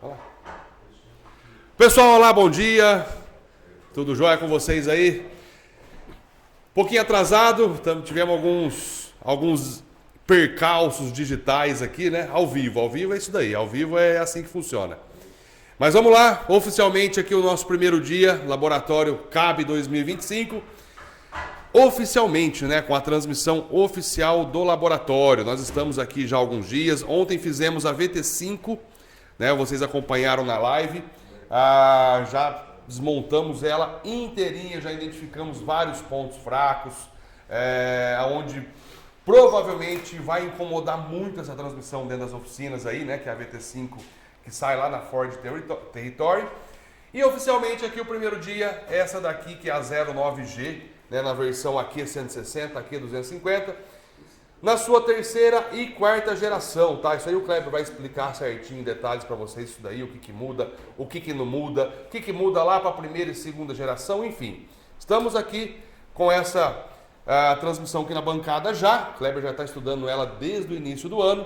Olá. Pessoal, olá, bom dia. Tudo jóia com vocês aí? Pouquinho atrasado, tivemos alguns percalços digitais aqui, né? Ao vivo é isso daí, ao vivo é assim que funciona. Mas vamos lá, oficialmente aqui o nosso primeiro dia, Laboratório CAB 2025. Oficialmente, né, com a transmissão oficial do laboratório. Nós estamos aqui já há alguns dias. Ontem fizemos a VT5, né, vocês acompanharam na live. Já desmontamos ela inteirinha, já identificamos vários pontos fracos, onde provavelmente vai incomodar muito essa transmissão dentro das oficinas aí, né, que é a VT5 que sai lá na Ford Territory. E oficialmente aqui o primeiro dia, essa daqui que é a 09G, né, na versão aqui 160, aqui 250, na sua terceira e quarta geração, tá? Isso aí o Kleber vai explicar certinho em detalhes para vocês, isso daí, o que muda, o que não muda, o que muda lá para a primeira e segunda geração, enfim. Estamos aqui com essa transmissão aqui na bancada já, o Kleber já está estudando ela desde o início do ano.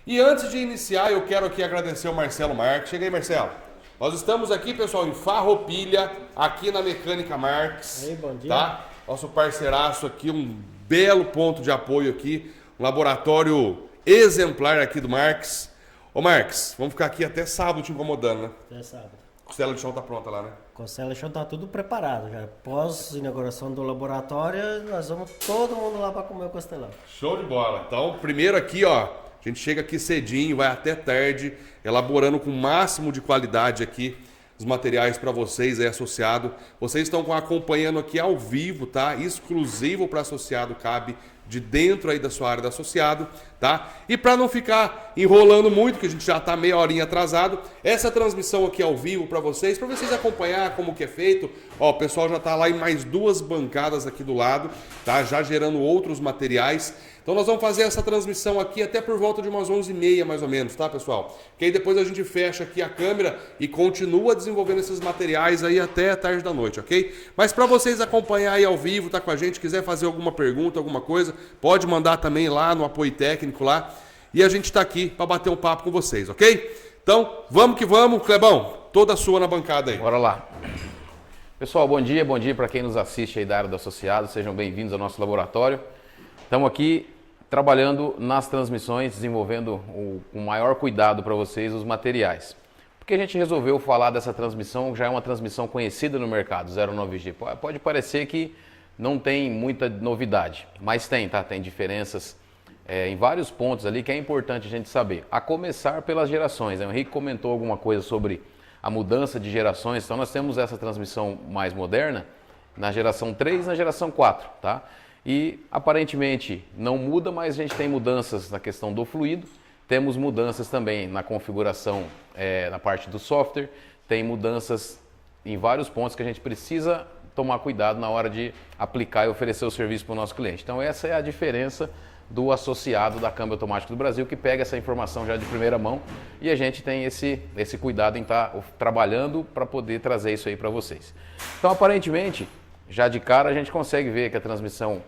E antes de iniciar, eu quero aqui agradecer o Marcelo Marques. Chega aí, Marcelo. Nós estamos aqui, pessoal, em Farroupilha, aqui na Mecânica Marques. Aí, bom dia. Tá? Nosso parceiraço aqui, um belo ponto de apoio aqui, um laboratório exemplar aqui do Marques. Ô Marques, vamos ficar aqui até sábado te incomodando, né? Até sábado. Costela de chão tá pronta lá, né? Costela de chão tá tudo preparado já. Pós inauguração do laboratório, nós vamos todo mundo lá para comer o costelão. Show de bola. Então, primeiro aqui, ó, a gente chega aqui cedinho, vai até tarde, elaborando com o máximo de qualidade aqui os materiais para vocês aí associado. Vocês estão acompanhando aqui ao vivo, tá? Exclusivo para associado CAB, de dentro aí da sua área de associado, tá? E para não ficar enrolando muito, que a gente já está meia horinha atrasado, essa transmissão aqui ao vivo para vocês acompanhar como que é feito. Ó, o pessoal já está lá em mais duas bancadas aqui do lado, tá? Já gerando outros materiais. Então nós vamos fazer essa transmissão aqui até por volta de umas 11h30 mais ou menos, tá, pessoal? Que aí depois a gente fecha aqui a câmera e continua desenvolvendo esses materiais aí até a tarde da noite, ok? Mas para vocês acompanhar aí ao vivo, tá com a gente, quiser fazer alguma pergunta, alguma coisa, pode mandar também lá no apoio técnico lá. E a gente está aqui para bater um papo com vocês, ok? Então, vamos que vamos. Clebão, toda sua na bancada aí. Bora lá. Pessoal, bom dia para quem nos assiste aí da área do associado. Sejam bem-vindos ao nosso laboratório. Estamos aqui trabalhando nas transmissões, desenvolvendo o maior cuidado para vocês os materiais. Porque a gente resolveu falar dessa transmissão, já é uma transmissão conhecida no mercado, 09G. Pode parecer que não tem muita novidade, mas tem, tá? Tem diferenças em vários pontos ali que é importante a gente saber. A começar pelas gerações. O Henrique comentou alguma coisa sobre a mudança de gerações, então nós temos essa transmissão mais moderna na geração 3 e na geração 4, tá? E aparentemente não muda, mas a gente tem mudanças na questão do fluido, temos mudanças também na configuração, na parte do software, tem mudanças em vários pontos que a gente precisa tomar cuidado na hora de aplicar e oferecer o serviço para o nosso cliente. Então essa é a diferença do associado da Câmbio Automático do Brasil, que pega essa informação já de primeira mão e a gente tem esse cuidado em estar trabalhando para poder trazer isso aí para vocês. Então aparentemente, já de cara a gente consegue ver que a transmissão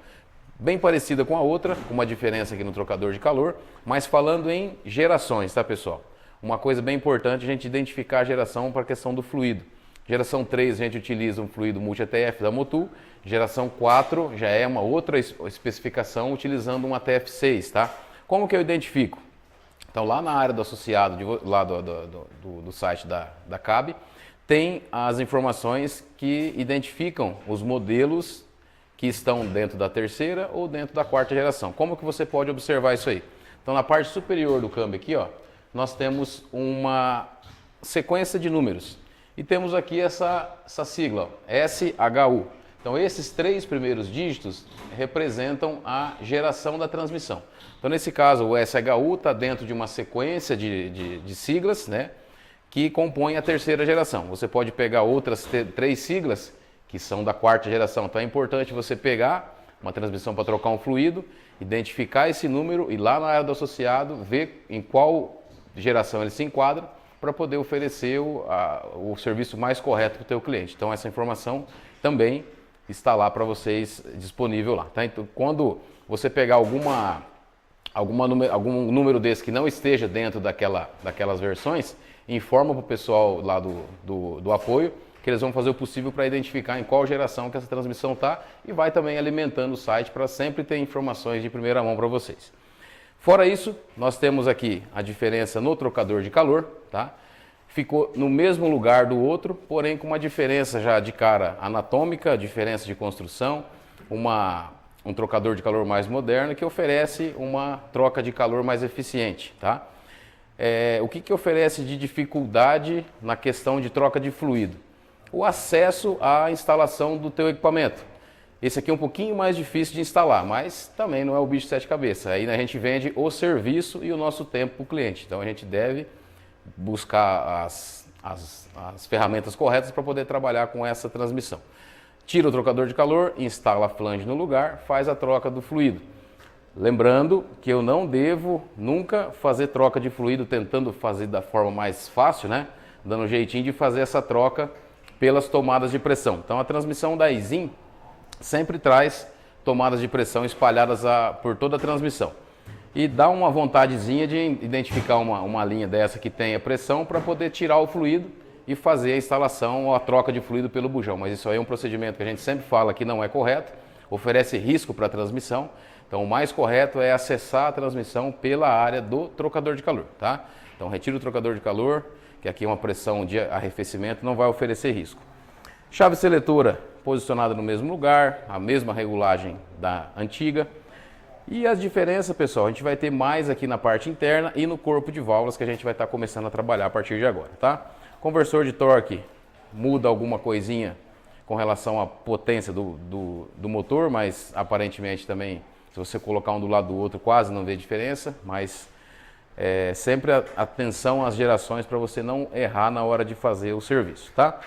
bem parecida com a outra, com uma diferença aqui no trocador de calor, mas falando em gerações, tá pessoal? Uma coisa bem importante a gente identificar a geração para a questão do fluido. Geração 3 a gente utiliza um fluido multi-ATF da Motul, geração 4 já é uma outra especificação utilizando um ATF6, tá? Como que eu identifico? Então lá na área do associado, lá do site da CAB, tem as informações que identificam os modelos que estão dentro da terceira ou dentro da quarta geração. Como que você pode observar isso aí? Então na parte superior do câmbio aqui, ó, nós temos uma sequência de números. E temos aqui essa sigla, ó, SHU. Então esses três primeiros dígitos representam a geração da transmissão. Então nesse caso o SHU está dentro de uma sequência de siglas, né, que compõem a terceira geração. Você pode pegar outras três siglas que são da quarta geração. Então é importante você pegar uma transmissão para trocar um fluido, identificar esse número e lá na área do associado ver em qual geração ele se enquadra para poder oferecer o serviço mais correto para o teu cliente. Então essa informação também está lá para vocês, disponível lá. Tá? Então, quando você pegar alguma algum número desse que não esteja dentro daquelas versões, informa para o pessoal lá do apoio que eles vão fazer o possível para identificar em qual geração que essa transmissão está e vai também alimentando o site para sempre ter informações de primeira mão para vocês. Fora isso, nós temos aqui a diferença no trocador de calor, tá? Ficou no mesmo lugar do outro, porém com uma diferença já de cara anatômica, diferença de construção, um trocador de calor mais moderno que oferece uma troca de calor mais eficiente, tá? O que oferece de dificuldade na questão de troca de fluido? O acesso à instalação do teu equipamento. Esse aqui é um pouquinho mais difícil de instalar, mas também não é o bicho de sete cabeças. Aí a gente vende o serviço e o nosso tempo para o cliente. Então a gente deve buscar as ferramentas corretas para poder trabalhar com essa transmissão. Tira o trocador de calor, instala a flange no lugar, faz a troca do fluido. Lembrando que eu não devo nunca fazer troca de fluido tentando fazer da forma mais fácil, né? Dando um jeitinho de fazer essa troca pelas tomadas de pressão. Então a transmissão da Izim sempre traz tomadas de pressão espalhadas por toda a transmissão. E dá uma vontadezinha de identificar uma linha dessa que tenha pressão para poder tirar o fluido e fazer a instalação ou a troca de fluido pelo bujão. Mas isso aí é um procedimento que a gente sempre fala que não é correto, oferece risco para a transmissão. Então o mais correto é acessar a transmissão pela área do trocador de calor, tá? Então retira o trocador de calor, que aqui é uma pressão de arrefecimento, não vai oferecer risco. Chave seletora posicionada no mesmo lugar, a mesma regulagem da antiga. E as diferenças, pessoal, a gente vai ter mais aqui na parte interna e no corpo de válvulas que a gente vai estar começando a trabalhar a partir de agora, tá? Conversor de torque muda alguma coisinha com relação à potência do motor, mas aparentemente também, se você colocar um do lado do outro, quase não vê diferença, mas sempre atenção às gerações para você não errar na hora de fazer o serviço, tá?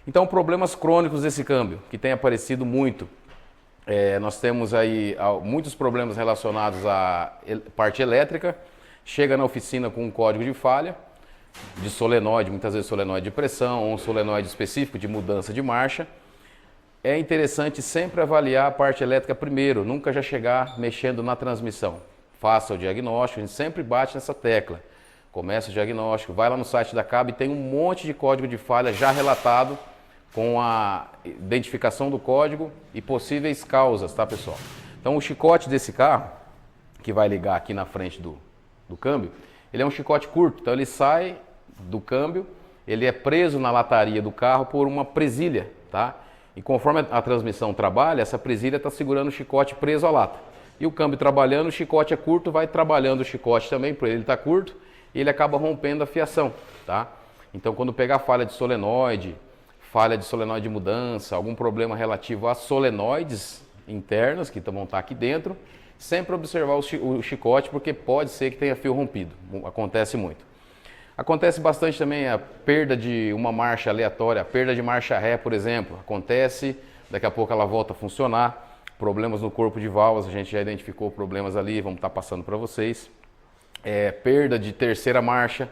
Então, problemas crônicos desse câmbio, que tem aparecido muito. Nós temos aí muitos problemas relacionados à parte elétrica. Chega na oficina com um código de falha, de solenoide, muitas vezes solenoide de pressão, ou um solenoide específico de mudança de marcha. É interessante sempre avaliar a parte elétrica primeiro, nunca já chegar mexendo na transmissão. Faça o diagnóstico, a gente sempre bate nessa tecla. Começa o diagnóstico, vai lá no site da CAB e tem um monte de código de falha já relatado com a identificação do código e possíveis causas, tá, pessoal? Então o chicote desse carro, que vai ligar aqui na frente do câmbio, ele é um chicote curto, então ele sai do câmbio, ele é preso na lataria do carro por uma presilha, tá? E conforme a transmissão trabalha, essa presilha está segurando o chicote preso à lata. E o câmbio trabalhando, o chicote é curto, vai trabalhando o chicote também, por ele estar curto, e ele acaba rompendo a fiação, tá? Então quando pegar falha de solenoide de mudança, algum problema relativo a solenoides internas que vão estar aqui dentro, sempre observar o chicote, porque pode ser que tenha fio rompido, acontece muito. Acontece bastante também a perda de uma marcha aleatória, a perda de marcha ré, por exemplo, acontece, daqui a pouco ela volta a funcionar, problemas no corpo de válvulas, a gente já identificou problemas ali, vamos estar passando para vocês. Perda de terceira marcha,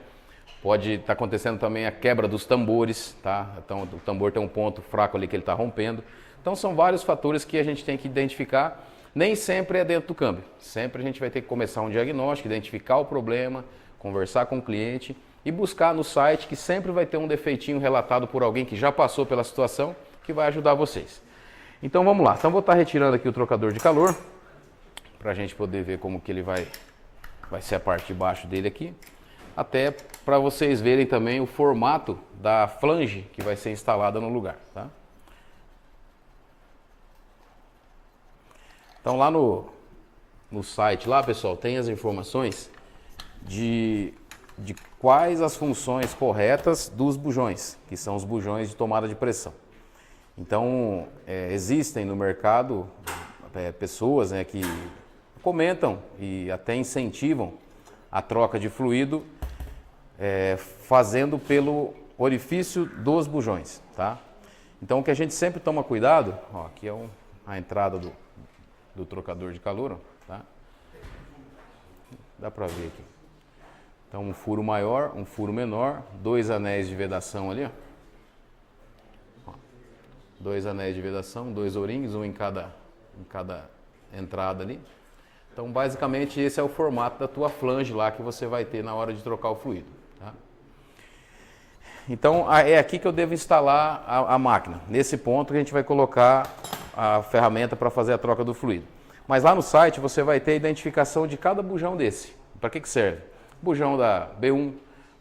pode estar acontecendo também a quebra dos tambores, tá? Então o tambor tem um ponto fraco ali que ele está rompendo. Então são vários fatores que a gente tem que identificar. Nem sempre é dentro do câmbio. Sempre a gente vai ter que começar um diagnóstico, identificar o problema, conversar com o cliente e buscar no site que sempre vai ter um defeitinho relatado por alguém que já passou pela situação que vai ajudar vocês. Então vamos lá. Então vou estar retirando aqui o trocador de calor para a gente poder ver como que ele vai ser a parte de baixo dele aqui. Até para vocês verem também o formato da flange que vai ser instalada no lugar, tá? Então lá no site, lá pessoal, tem as informações de quais as funções corretas dos bujões, que são os bujões de tomada de pressão. Então existem no mercado pessoas, né, que comentam e até incentivam a troca de fluido fazendo pelo orifício dos bujões, tá? Então o que a gente sempre toma cuidado, ó, aqui é a entrada do trocador de calor, ó, tá? Dá para ver aqui. Então um furo maior, um furo menor, 2 anéis de vedação ali, ó. 2 anéis de vedação, 2 O-rings, um em cada entrada ali. Então, basicamente, esse é o formato da tua flange lá que você vai ter na hora de trocar o fluido. Tá? Então, é aqui que eu devo instalar a máquina. Nesse ponto que a gente vai colocar a ferramenta para fazer a troca do fluido. Mas lá no site você vai ter a identificação de cada bujão desse. Para que serve? Bujão da B1,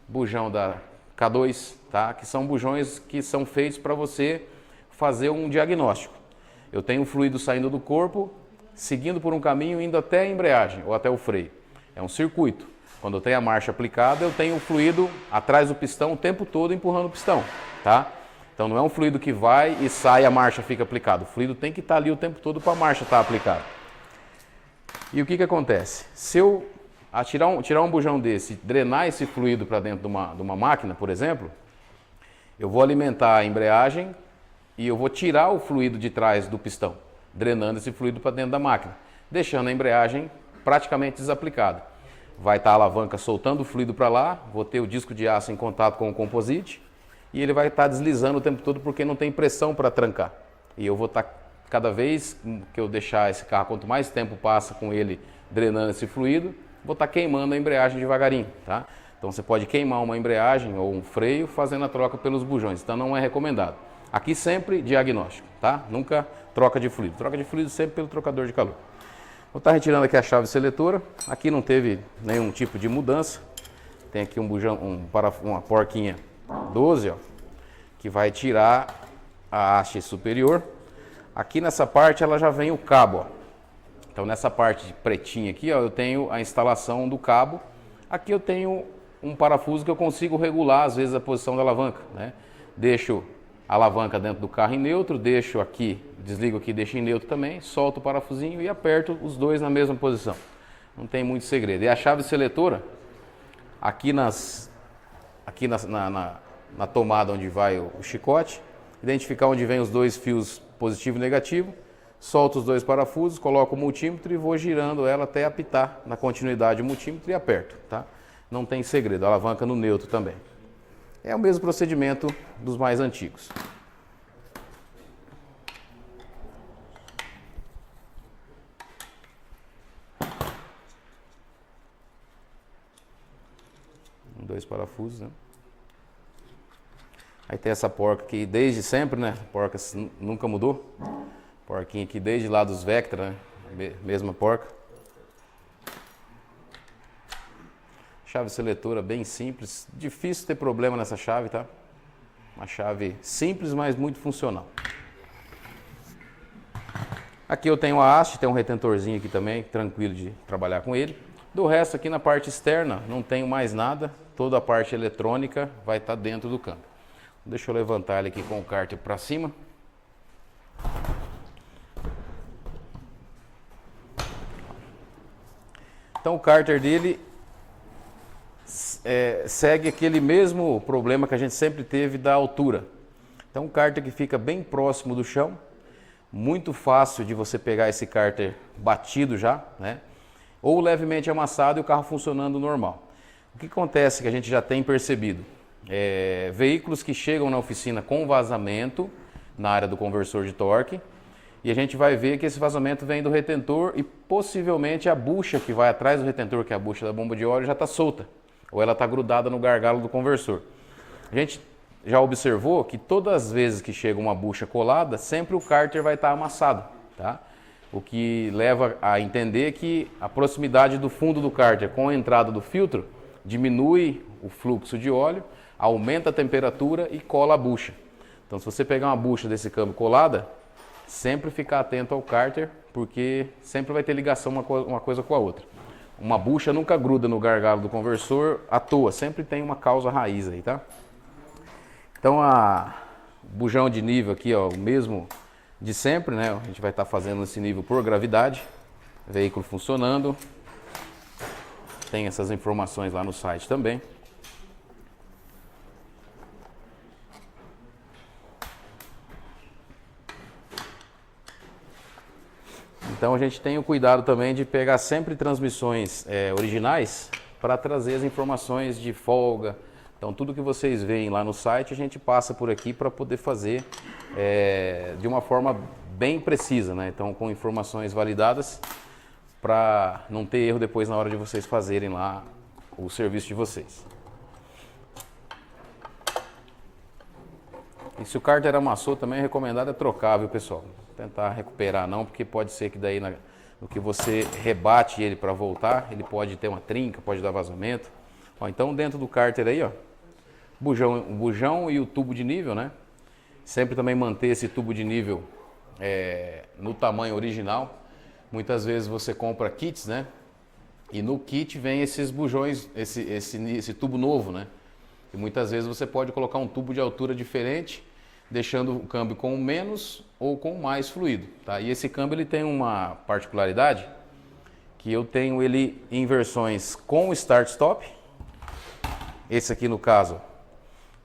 bujão da K2, tá? Que são bujões que são feitos para você fazer um diagnóstico. Eu tenho o fluido saindo do corpo, seguindo por um caminho, indo até a embreagem ou até o freio. É um circuito. Quando eu tenho a marcha aplicada, eu tenho o fluido atrás do pistão o tempo todo empurrando o pistão, tá? Então não é um fluido que vai e sai e a marcha fica aplicada. O fluido tem que estar ali o tempo todo para a marcha estar aplicada. E o que acontece? Se eu tirar um bujão desse, drenar esse fluido para dentro de uma máquina, por exemplo, eu vou alimentar a embreagem e eu vou tirar o fluido de trás do pistão, drenando esse fluido para dentro da máquina, deixando a embreagem praticamente desaplicada. Vai estar a alavanca soltando o fluido para lá, vou ter o disco de aço em contato com o composite e ele vai estar deslizando o tempo todo porque não tem pressão para trancar. E eu vou estar, cada vez que eu deixar esse carro, quanto mais tempo passa com ele drenando esse fluido, vou estar queimando a embreagem devagarinho, tá? Então você pode queimar uma embreagem ou um freio fazendo a troca pelos bujões, então não é recomendado. Aqui sempre diagnóstico, tá? Nunca troca de fluido. Troca de fluido sempre pelo trocador de calor. Vou estar retirando aqui a chave seletora. Aqui não teve nenhum tipo de mudança. Tem aqui um bujão, uma porquinha 12, ó, que vai tirar a haste superior. Aqui nessa parte ela já vem o cabo, ó. Então nessa parte pretinha aqui, ó, eu tenho a instalação do cabo. Aqui eu tenho um parafuso que eu consigo regular às vezes a posição da alavanca, né? Deixo a alavanca dentro do carro em neutro, deixo aqui, desligo aqui, deixo em neutro também, solto o parafusinho e aperto os dois na mesma posição. Não tem muito segredo. E a chave seletora, aqui na tomada onde vai o chicote, identificar onde vem os dois fios positivo e negativo, solto os dois parafusos, coloco o multímetro e vou girando ela até apitar na continuidade o multímetro e aperto, tá? Não tem segredo, a alavanca no neutro também. É o mesmo procedimento dos mais antigos. Dois parafusos, né? Aí tem essa porca aqui desde sempre, né? A porca nunca mudou. Porquinha aqui desde lá dos Vectra, né? Mesma porca. Chave seletora bem simples, difícil ter problema nessa chave, tá? Uma chave simples, mas muito funcional. Aqui eu tenho a haste, tem um retentorzinho aqui também, tranquilo de trabalhar com ele. Do resto aqui na parte externa não tenho mais nada, toda a parte eletrônica vai estar dentro do câmbio. Deixa eu levantar ele aqui com o cárter para cima. Então o cárter dele segue aquele mesmo problema que a gente sempre teve da altura. Então um cárter que fica bem próximo do chão, muito fácil de você pegar esse cárter batido já, né? Ou levemente amassado e o carro funcionando normal. O que acontece que a gente já tem percebido? Veículos que chegam na oficina com vazamento na área do conversor de torque, e a gente vai ver que esse vazamento vem do retentor e possivelmente a bucha que vai atrás do retentor, que é a bucha da bomba de óleo, já está solta, ou ela está grudada no gargalo do conversor. A gente já observou que todas as vezes que chega uma bucha colada, sempre o cárter vai estar amassado, tá? O que leva a entender que a proximidade do fundo do cárter com a entrada do filtro diminui o fluxo de óleo, aumenta a temperatura e cola a bucha. Então se você pegar uma bucha desse câmbio colada, sempre ficar atento ao cárter, porque sempre vai ter ligação uma coisa com a outra. Uma bucha nunca gruda no gargalo do conversor à toa, sempre tem uma causa raiz aí, tá? Então o bujão de nível aqui, ó, o mesmo de sempre, né? A gente vai estar fazendo esse nível por gravidade, veículo funcionando. Tem essas informações lá no site também. Então a gente tem o cuidado também de pegar sempre transmissões originais para trazer as informações de folga. Então tudo que vocês veem lá no site a gente passa por aqui para poder fazer de uma forma bem precisa, né? Então com informações validadas para não ter erro depois na hora de vocês fazerem lá o serviço de vocês. E se o cárter amassou, também é recomendado trocar, viu, pessoal? Tentar recuperar não, porque pode ser que daí no que você rebate ele para voltar, ele pode ter uma trinca, pode dar vazamento. Ó, então dentro do cárter aí, ó, o bujão e o tubo de nível, né? Sempre também manter esse tubo de nível no tamanho original. Muitas vezes você compra kits, né? E no kit vem esses bujões, esse tubo novo, né? E muitas vezes você pode colocar um tubo de altura diferente, deixando o câmbio com menos ou com mais fluido, tá? E esse câmbio ele tem uma particularidade, que eu tenho ele em versões com start-stop. Esse aqui no caso,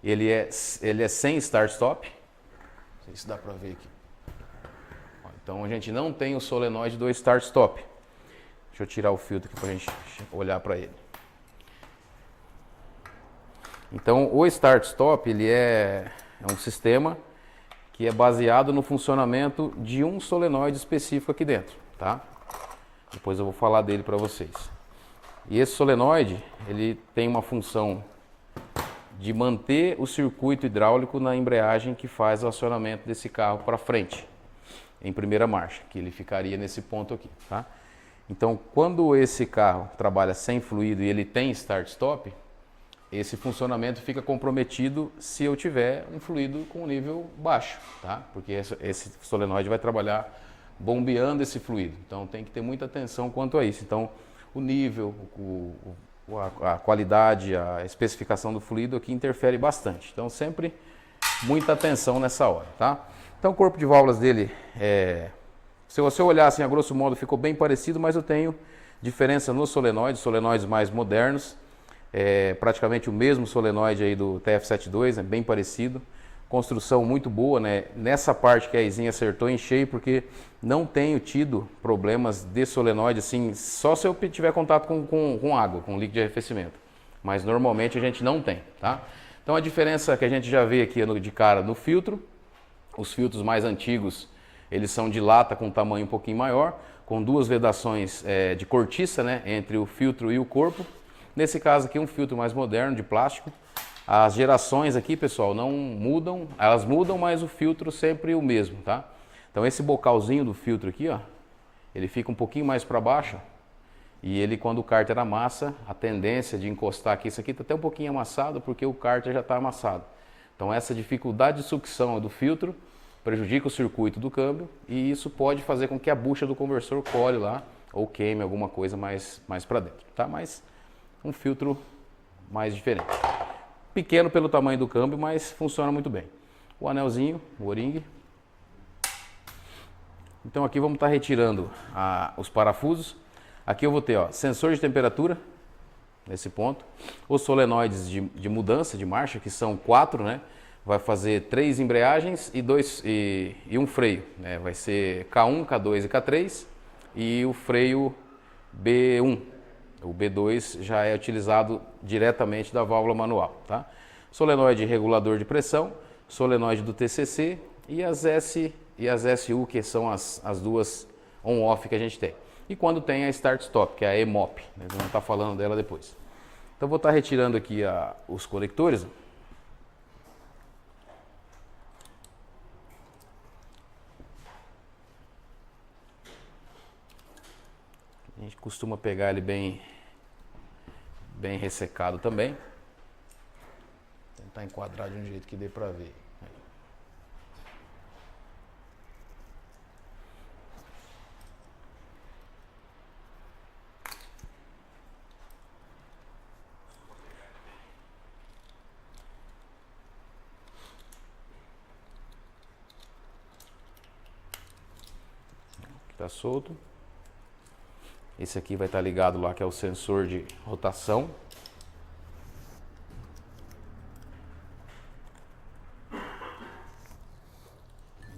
ele é sem start-stop. Não sei se dá para ver aqui. Então a gente não tem o solenoide do start-stop. Deixa eu tirar o filtro aqui para a gente olhar para ele. Então o start-stop ele é um sistema que é baseado no funcionamento de um solenoide específico aqui dentro, tá? Depois eu vou falar dele para vocês. E esse solenoide ele tem uma função de manter o circuito hidráulico na embreagem que faz o acionamento desse carro para frente, em primeira marcha, que ele ficaria nesse ponto aqui, tá? Então, quando esse carro trabalha sem fluido e ele tem start-stop, esse funcionamento fica comprometido se eu tiver um fluido com nível baixo, tá? Porque esse solenoide vai trabalhar bombeando esse fluido. Então, tem que ter muita atenção quanto a isso. Então, o nível, a qualidade, a especificação do fluido aqui interfere bastante. Então, sempre muita atenção nessa hora, tá? Então, o corpo de válvulas dele, se você olhar assim, a grosso modo, ficou bem parecido, mas eu tenho diferença nos solenoides mais modernos, praticamente o mesmo solenoide aí do TF72, é bem parecido, construção muito boa, né? Nessa parte que a Izinha acertou em cheio, porque não tenho tido problemas de solenoide, assim, só se eu tiver contato com água, com líquido de arrefecimento, mas normalmente a gente não tem, tá? Então a diferença que a gente já vê aqui de cara no filtro, os filtros mais antigos, eles são de lata com tamanho um pouquinho maior, com duas vedações de cortiça, né, entre o filtro e o corpo. Nesse caso aqui, um filtro mais moderno, de plástico. As gerações aqui, pessoal, não mudam, elas mudam, mas o filtro sempre o mesmo, tá? Então esse bocalzinho do filtro aqui, ó, ele fica um pouquinho mais para baixo, e ele, quando o cárter amassa, a tendência de encostar aqui, isso aqui está até um pouquinho amassado, porque o cárter já está amassado. Então essa dificuldade de sucção do filtro prejudica o circuito do câmbio, e isso pode fazer com que a bucha do conversor colhe lá, ou queime alguma coisa mais para dentro, tá? Mas um filtro mais diferente. Pequeno pelo tamanho do câmbio, mas funciona muito bem. O anelzinho, o O-ring. Então aqui vamos estar retirando os parafusos. Aqui eu vou ter, ó, sensor de temperatura, nesse ponto. Os solenoides de mudança de marcha, que são 4, né? Vai fazer 3 embreagens e um freio, né? Vai ser K1, K2 e K3. E o freio B1. O B2 já é utilizado diretamente da válvula manual, tá? Solenoide regulador de pressão, solenoide do TCC e as S e as SU, que são as duas on-off que a gente tem. E quando tem a start-stop, que é a EMOP, né? Vamos estar falando dela depois. Então vou estar retirando aqui os conectores. A gente costuma pegar ele bem ressecado também. Tentar enquadrar de um jeito que dê para ver. Está solto. Esse aqui vai estar ligado lá, que é o sensor de rotação.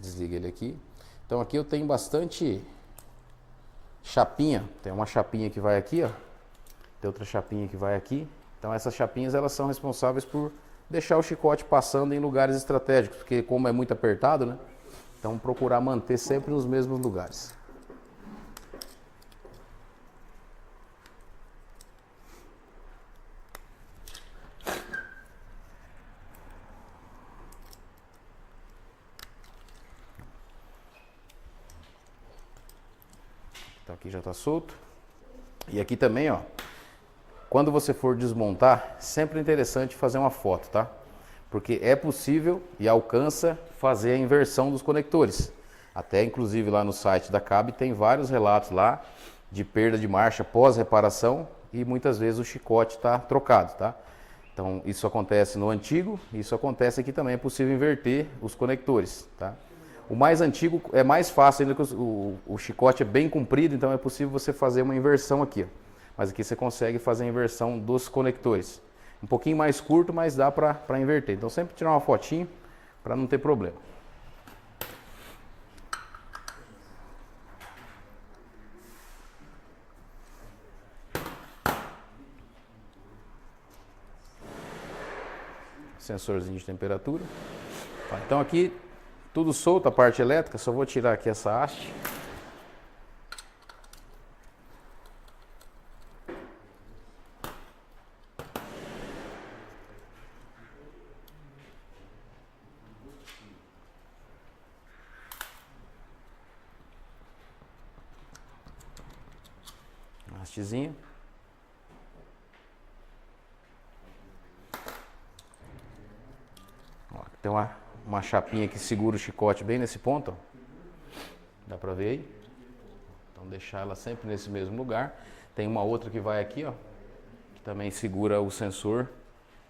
Desliga ele aqui. Então aqui eu tenho bastante chapinha. Tem uma chapinha que vai aqui, ó. Tem outra chapinha que vai aqui. Então essas chapinhas, elas são responsáveis por deixar o chicote passando em lugares estratégicos, porque como é muito apertado, né? Então procurar manter sempre nos mesmos lugares. Então aqui já está solto. E aqui também, ó, quando você for desmontar, sempre é interessante fazer uma foto, tá? Porque é possível e alcança fazer a inversão dos conectores. Até inclusive lá no site da CAB tem vários relatos lá de perda de marcha pós-reparação e muitas vezes o chicote está trocado, tá? Então isso acontece no antigo, isso acontece aqui também, é possível inverter os conectores, tá? O mais antigo é mais fácil, ainda que o chicote é bem comprido, então é possível você fazer uma inversão aqui, ó. Mas aqui você consegue fazer a inversão dos conectores. Um pouquinho mais curto, mas dá para inverter. Então sempre tirar uma fotinho para não ter problema. Sensorzinho de temperatura. Então aqui tudo solto a parte elétrica, só vou tirar aqui essa haste. Hastezinha. Tem uma chapinha que segura o chicote bem nesse ponto, ó. Dá pra ver aí? Então deixar ela sempre nesse mesmo lugar. Tem uma outra que vai aqui, ó, que também segura o sensor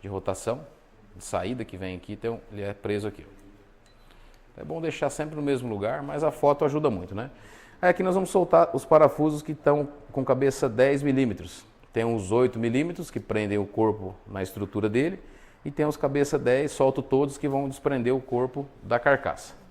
de rotação, de saída que vem aqui, então ele é preso aqui, ó. É bom deixar sempre no mesmo lugar, mas a foto ajuda muito, né? Aí aqui nós vamos soltar os parafusos que estão com cabeça 10 milímetros. Tem uns 8 milímetros que prendem o corpo na estrutura dele. E tem os cabeça 10, solto todos que vão desprender o corpo da carcaça.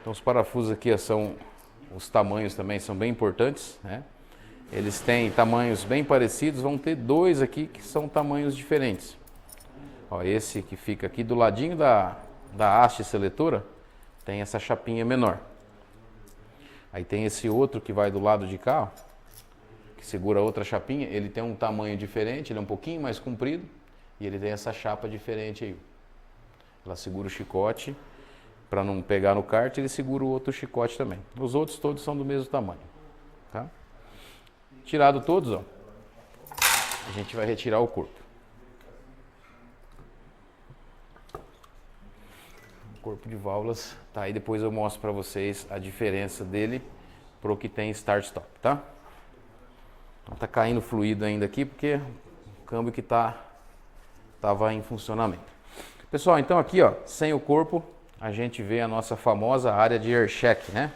Então os parafusos aqui são, os tamanhos também são bem importantes, né? Eles têm tamanhos bem parecidos, vão ter dois aqui que são tamanhos diferentes. Ó, esse que fica aqui do ladinho da haste seletora tem essa chapinha menor. Aí tem esse outro que vai do lado de cá, ó, que segura outra chapinha, ele tem um tamanho diferente, ele é um pouquinho mais comprido e ele tem essa chapa diferente aí. Ela segura o chicote. Para não pegar no kart, ele segura o outro chicote também. Os outros todos são do mesmo tamanho, tá? Tirado todos, ó, a gente vai retirar o corpo. O corpo de válvulas tá aí, depois eu mostro para vocês a diferença dele pro que tem start-stop, tá? Então tá caindo fluido ainda aqui porque o câmbio que tava em funcionamento. Pessoal, então aqui, ó, sem o corpo, a gente vê a nossa famosa área de air check, né?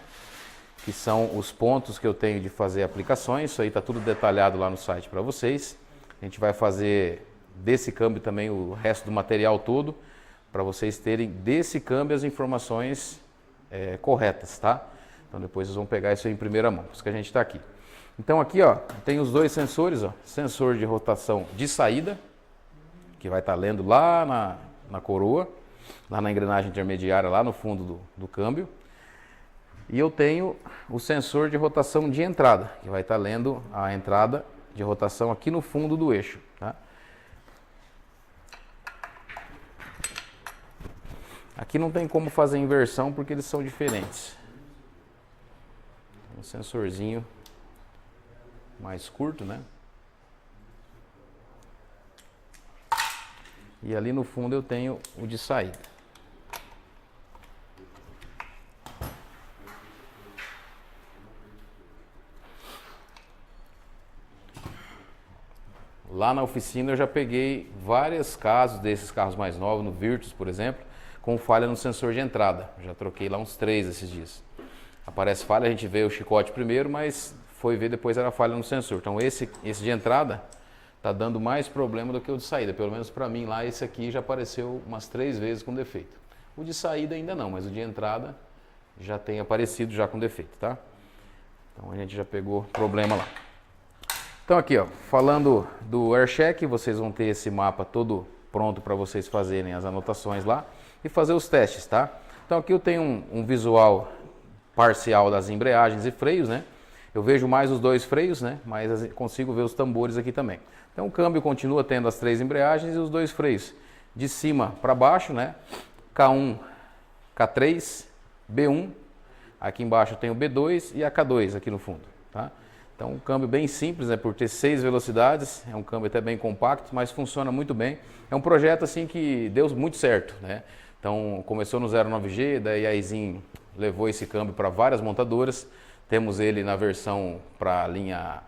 Que são os pontos que eu tenho de fazer aplicações. Isso aí está tudo detalhado lá no site para vocês. A gente vai fazer desse câmbio também o resto do material todo, para vocês terem desse câmbio as informações corretas, tá? Então depois vocês vão pegar isso aí em primeira mão, por isso que a gente está aqui. Então aqui, ó, tem os dois sensores, ó, sensor de rotação de saída, que vai estar lendo lá na coroa, lá na engrenagem intermediária, lá no fundo do câmbio. E eu tenho o sensor de rotação de entrada, que vai estar lendo a entrada de rotação aqui no fundo do eixo, tá? Aqui não tem como fazer inversão porque eles são diferentes. Um sensorzinho mais curto, né? E ali no fundo eu tenho o de saída. Lá na oficina eu já peguei vários casos desses carros mais novos, no Virtus, por exemplo, com falha no sensor de entrada. Já troquei lá uns 3 esses dias. Aparece falha, a gente vê o chicote primeiro, mas foi ver depois era falha no sensor. Então esse de entrada tá dando mais problema do que o de saída. Pelo menos para mim lá, esse aqui já apareceu umas 3 vezes com defeito. O de saída ainda não, mas o de entrada já tem aparecido já com defeito, tá? Então a gente já pegou problema lá. Então aqui, ó, falando do AirCheck, vocês vão ter esse mapa todo pronto para vocês fazerem as anotações lá e fazer os testes, tá? Então aqui eu tenho um visual parcial das embreagens e freios, né? Eu vejo mais os 2 freios, né? Mas consigo ver os tambores aqui também. Então o câmbio continua tendo as 3 embreagens e os 2 freios de cima para baixo, né? K1, K3, B1. Aqui embaixo tem o B2 e a K2 aqui no fundo, tá? Então um câmbio bem simples, né? Por ter 6 velocidades, é um câmbio até bem compacto, mas funciona muito bem. É um projeto assim que deu muito certo, né? Então começou no 09G, daí a Aisin levou esse câmbio para várias montadoras. Temos ele na versão para a linha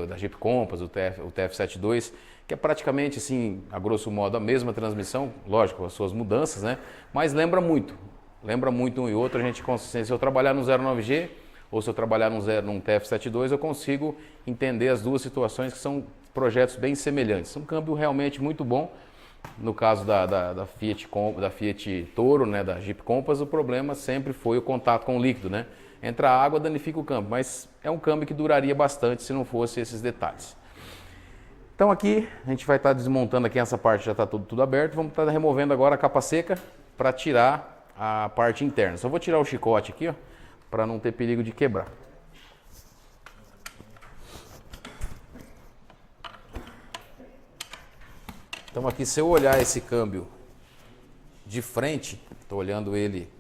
da Jeep Compass, o TF72, que é praticamente assim, a grosso modo, a mesma transmissão, lógico, as suas mudanças, né? Mas lembra muito um e outro. A gente, se eu trabalhar no 09G ou se eu trabalhar num TF72, eu consigo entender as duas situações, que são projetos bem semelhantes. Um câmbio realmente muito bom. No caso da Fiat Toro, né, da Jeep Compass, o problema sempre foi o contato com o líquido, né? Entra a água, danifica o câmbio, mas é um câmbio que duraria bastante se não fosse esses detalhes. Então aqui a gente vai estar desmontando aqui, essa parte já está tudo aberto. Vamos estar removendo agora a capa seca para tirar a parte interna. Só vou tirar o chicote aqui, ó, para não ter perigo de quebrar. Então aqui, se eu olhar esse câmbio de frente, estou olhando ele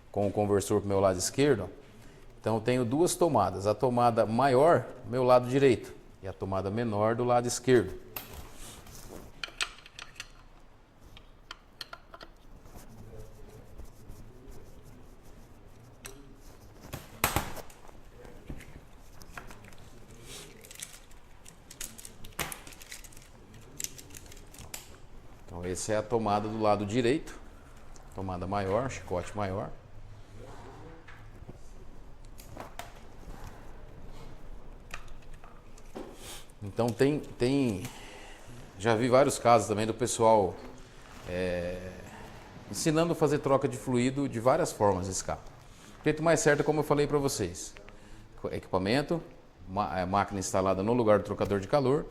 com o conversor para o meu lado esquerdo, então eu tenho 2 tomadas. A tomada maior, meu lado direito, e a tomada menor do lado esquerdo. Então essa é a tomada do lado direito, tomada maior, chicote maior. Então já vi vários casos também do pessoal ensinando a fazer troca de fluido de várias formas esse carro. O jeito mais certo é como eu falei para vocês: equipamento, máquina instalada no lugar do trocador de calor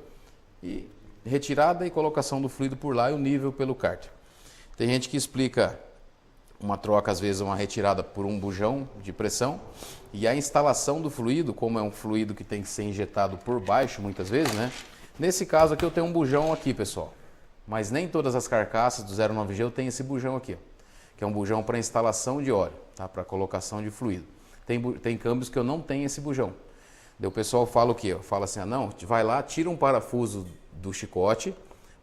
e retirada e colocação do fluido por lá e o nível pelo cárter. Tem gente que explica uma troca, às vezes uma retirada por um bujão de pressão, e a instalação do fluido, como é um fluido que tem que ser injetado por baixo muitas vezes, né? Nesse caso aqui eu tenho um bujão aqui, pessoal, mas nem todas as carcaças do 09G eu tenho esse bujão aqui, ó, que é um bujão para instalação de óleo, tá? Para colocação de fluido. Tem câmbios que eu não tenho esse bujão. Daí o pessoal fala o quê? Fala assim: não, vai lá, tira um parafuso do chicote,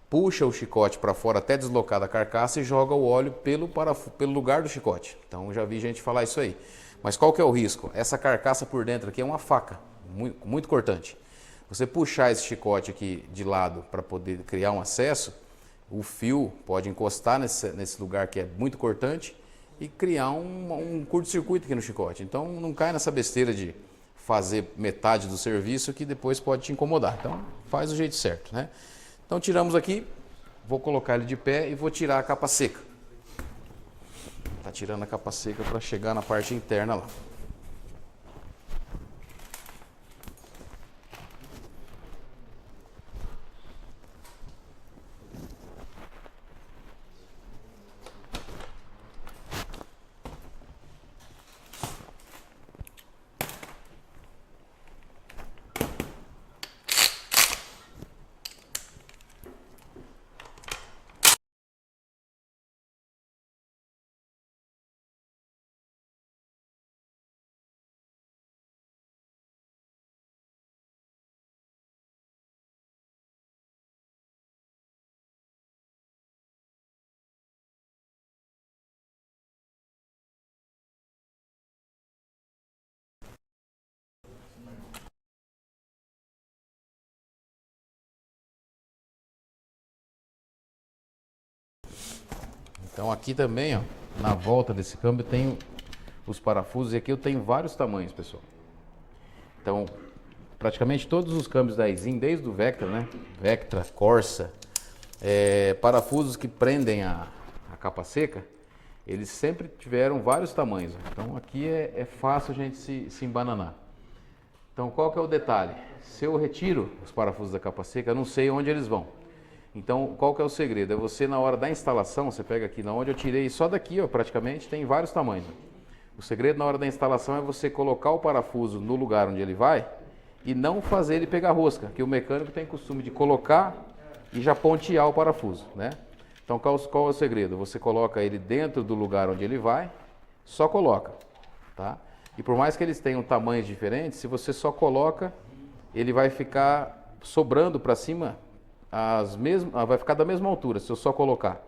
puxa o chicote para fora até deslocar da carcaça e joga o óleo pelo lugar do chicote. Então já vi gente falar isso aí. Mas qual que é o risco? Essa carcaça por dentro aqui é uma faca, muito cortante. Você puxar esse chicote aqui de lado para poder criar um acesso, o fio pode encostar nesse lugar que é muito cortante e criar um curto-circuito aqui no chicote. Então não cai nessa besteira de fazer metade do serviço que depois pode te incomodar. Então faz do jeito certo, né? Então tiramos aqui, vou colocar ele de pé e vou tirar a capa seca. Tá tirando a capa seca para chegar na parte interna lá. Então aqui também, ó, na volta desse câmbio eu tenho os parafusos, e aqui eu tenho vários tamanhos, pessoal. Então, praticamente todos os câmbios da Aisin, desde o Vectra, né? Vectra, Corsa, parafusos que prendem a capa seca, eles sempre tiveram vários tamanhos. Então aqui é fácil a gente se embananar. Então Então qual que é o detalhe? Se eu retiro os parafusos da capa seca, eu não sei onde eles vão. Então qual que é o segredo? É você na hora da instalação, você pega aqui na onde eu tirei, só daqui ó, praticamente, tem vários tamanhos. O segredo na hora da instalação é você colocar o parafuso no lugar onde ele vai e não fazer ele pegar rosca, que o mecânico tem costume de colocar e já pontear o parafuso, né? Então qual é o segredo? Você coloca ele dentro do lugar onde ele vai, só coloca, tá? E por mais que eles tenham tamanhos diferentes, se você só coloca, ele vai ficar sobrando para cima, vai ficar da mesma altura, se eu só colocar.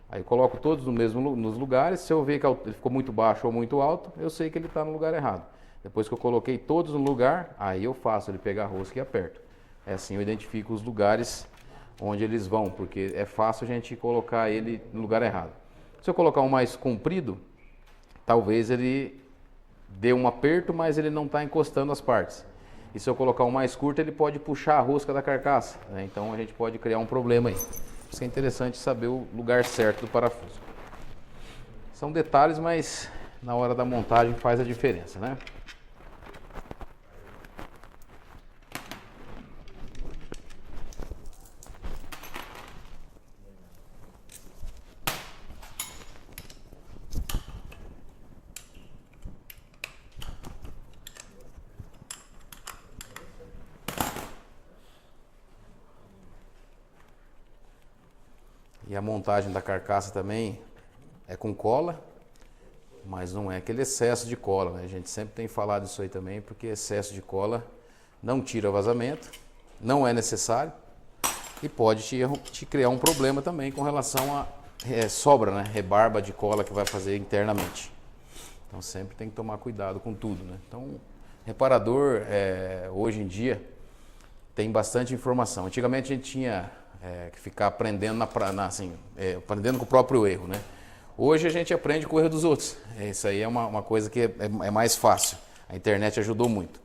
Aí eu coloco todos nos lugares, se eu ver que ele ficou muito baixo ou muito alto, eu sei que ele está no lugar errado. Depois que eu coloquei todos no lugar, aí eu faço ele pegar a rosca e aperto. É assim eu identifico os lugares onde eles vão, porque é fácil a gente colocar ele no lugar errado. Se eu colocar um mais comprido, talvez ele dê um aperto, mas ele não está encostando as partes. E se eu colocar um mais curto, ele pode puxar a rosca da carcaça, né? Então a gente pode criar um problema aí. Por isso que é interessante saber o lugar certo do parafuso. São detalhes, mas na hora da montagem faz a diferença, né? E a montagem da carcaça também é com cola, mas não é aquele excesso de cola, né? A gente sempre tem falado isso aí também, porque excesso de cola não tira vazamento, não é necessário e pode te criar um problema também com relação a sobra, né? Rebarba de cola que vai fazer internamente. Então sempre tem que tomar cuidado com tudo, né? Então, reparador, hoje em dia, tem bastante informação. Antigamente a gente tinha que ficar aprendendo aprendendo com o próprio erro, né? Hoje a gente aprende com o erro dos outros. Isso aí é uma coisa que é mais fácil. A internet ajudou muito.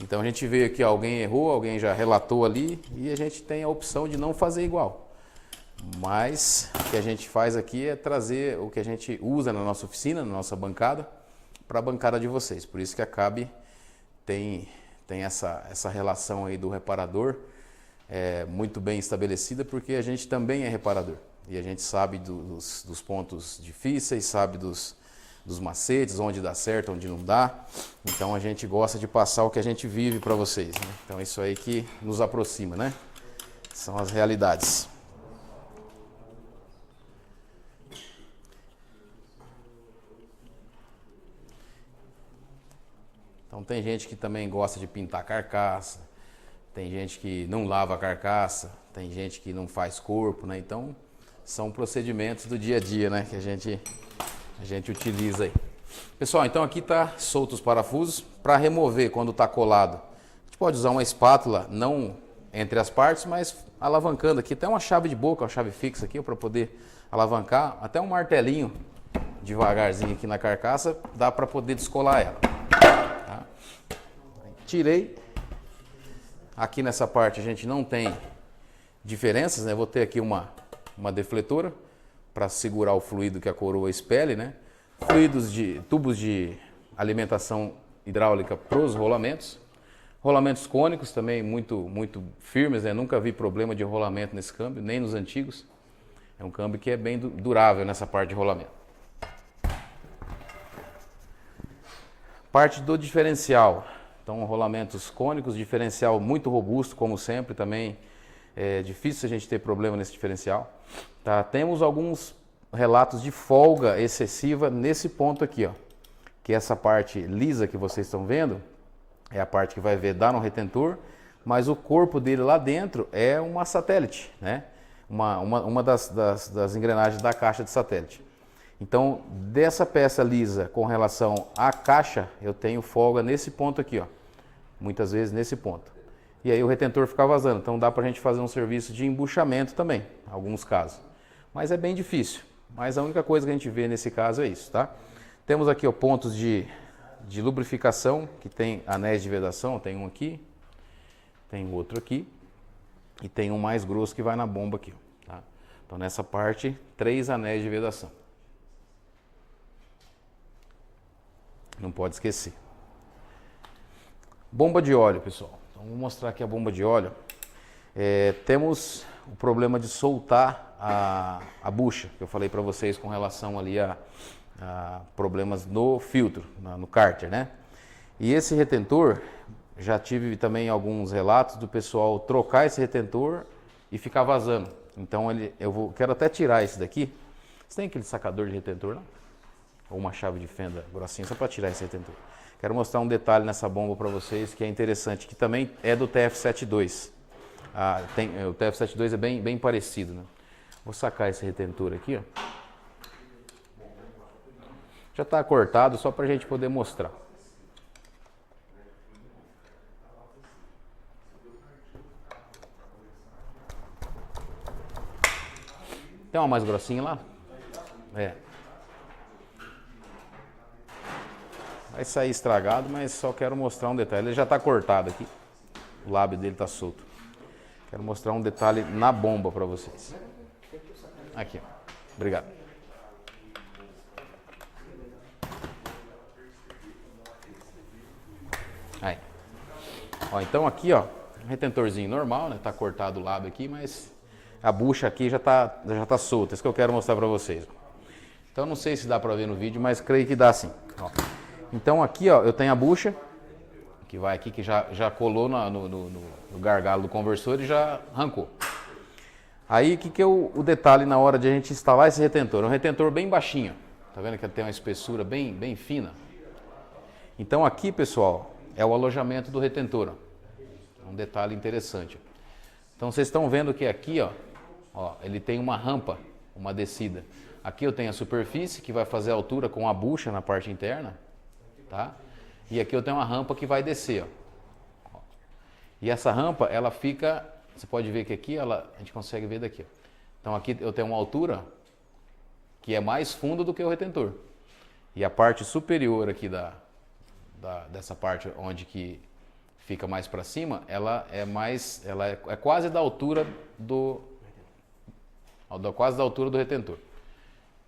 Então a gente vê que alguém errou, alguém já relatou ali e a gente tem a opção de não fazer igual. Mas o que a gente faz aqui é trazer o que a gente usa na nossa oficina, na nossa bancada, para a bancada de vocês. Por isso que a CAB tem essa relação aí do reparador muito bem estabelecida, porque a gente também é reparador. E a gente sabe dos pontos difíceis, sabe dos macetes, onde dá certo, onde não dá. Então a gente gosta de passar o que a gente vive para vocês, né? Então é isso aí que nos aproxima, né? São as realidades. Então tem gente que também gosta de pintar carcaça, tem gente que não lava a carcaça, tem gente que não faz corpo, né? Então são procedimentos do dia a dia, né? Que a gente utiliza aí. Pessoal, então aqui tá solto os parafusos. Para remover quando está colado, a gente pode usar uma espátula, não entre as partes, mas alavancando aqui. Até uma chave de boca, uma chave fixa aqui para poder alavancar. Até um martelinho devagarzinho aqui na carcaça, dá para poder descolar ela. Tá? Tirei. Aqui nessa parte a gente não tem diferenças, né? Vou ter aqui uma defletora para segurar o fluido que a coroa expele, né? Tubos de alimentação hidráulica para os rolamentos. Rolamentos cônicos também muito firmes, né? Nunca vi problema de rolamento nesse câmbio, nem nos antigos. É um câmbio que é bem durável nessa parte de rolamento. Parte do diferencial. Então, rolamentos cônicos, diferencial muito robusto, como sempre, também é difícil a gente ter problema nesse diferencial. Tá? Temos alguns relatos de folga excessiva nesse ponto aqui, ó, que essa parte lisa que vocês estão vendo é a parte que vai vedar no retentor, mas o corpo dele lá dentro é uma satélite, né? Uma das engrenagens da caixa de satélite. Então, dessa peça lisa com relação à caixa, eu tenho folga nesse ponto aqui, ó, muitas vezes nesse ponto. E aí o retentor fica vazando, então dá pra gente fazer um serviço de embuchamento também, em alguns casos. Mas é bem difícil. Mas a única coisa que a gente vê nesse caso é isso, tá? Temos aqui ó, pontos de lubrificação, que tem anéis de vedação, tem um aqui, tem outro aqui, e tem um mais grosso que vai na bomba aqui, tá? Então nessa parte, 3 anéis de vedação. Não pode esquecer. Bomba de óleo, pessoal. Então, vou mostrar aqui a bomba de óleo. Temos o problema de soltar a bucha, que eu falei para vocês com relação ali a problemas no filtro, no cárter, né? E esse retentor, já tive também alguns relatos do pessoal trocar esse retentor e ficar vazando. Então quero até tirar esse daqui. Você tem aquele sacador de retentor, não? Ou uma chave de fenda grossinha, só para tirar esse retentor. Quero mostrar um detalhe nessa bomba para vocês que é interessante, que também é do TF72. O TF72 é bem parecido, né? Vou sacar esse retentor aqui, ó. Já está cortado, só para a gente poder mostrar. Tem uma mais grossinha lá? Vai sair estragado, mas só quero mostrar um detalhe. Ele já está cortado aqui. O lábio dele está solto. Quero mostrar um detalhe na bomba para vocês. Aqui, ó. Obrigado. Aí. Ó, então aqui, ó, um retentorzinho normal, né? Tá cortado o lábio aqui, mas a bucha aqui já tá solta. Isso que eu quero mostrar para vocês. Então não sei se dá para ver no vídeo, mas creio que dá sim. Ó. Então aqui, ó, eu tenho a bucha que vai aqui, que já colou no gargalo do conversor e já arrancou. Aí, o que é o detalhe na hora de a gente instalar esse retentor? É um retentor bem baixinho. Tá vendo que ele tem uma espessura bem fina? Então aqui, pessoal, é o alojamento do retentor. Ó. Um detalhe interessante. Então vocês estão vendo que aqui, ó, ele tem uma rampa, uma descida. Aqui eu tenho a superfície que vai fazer a altura com a bucha na parte interna. Tá? E aqui eu tenho uma rampa que vai descer. Ó. E essa rampa, ela fica... Você pode ver que aqui, a gente consegue ver daqui. Ó. Então aqui eu tenho uma altura que é mais funda do que o retentor. E a parte superior aqui dessa parte onde que fica mais para cima, ela é quase da altura quase da altura do retentor.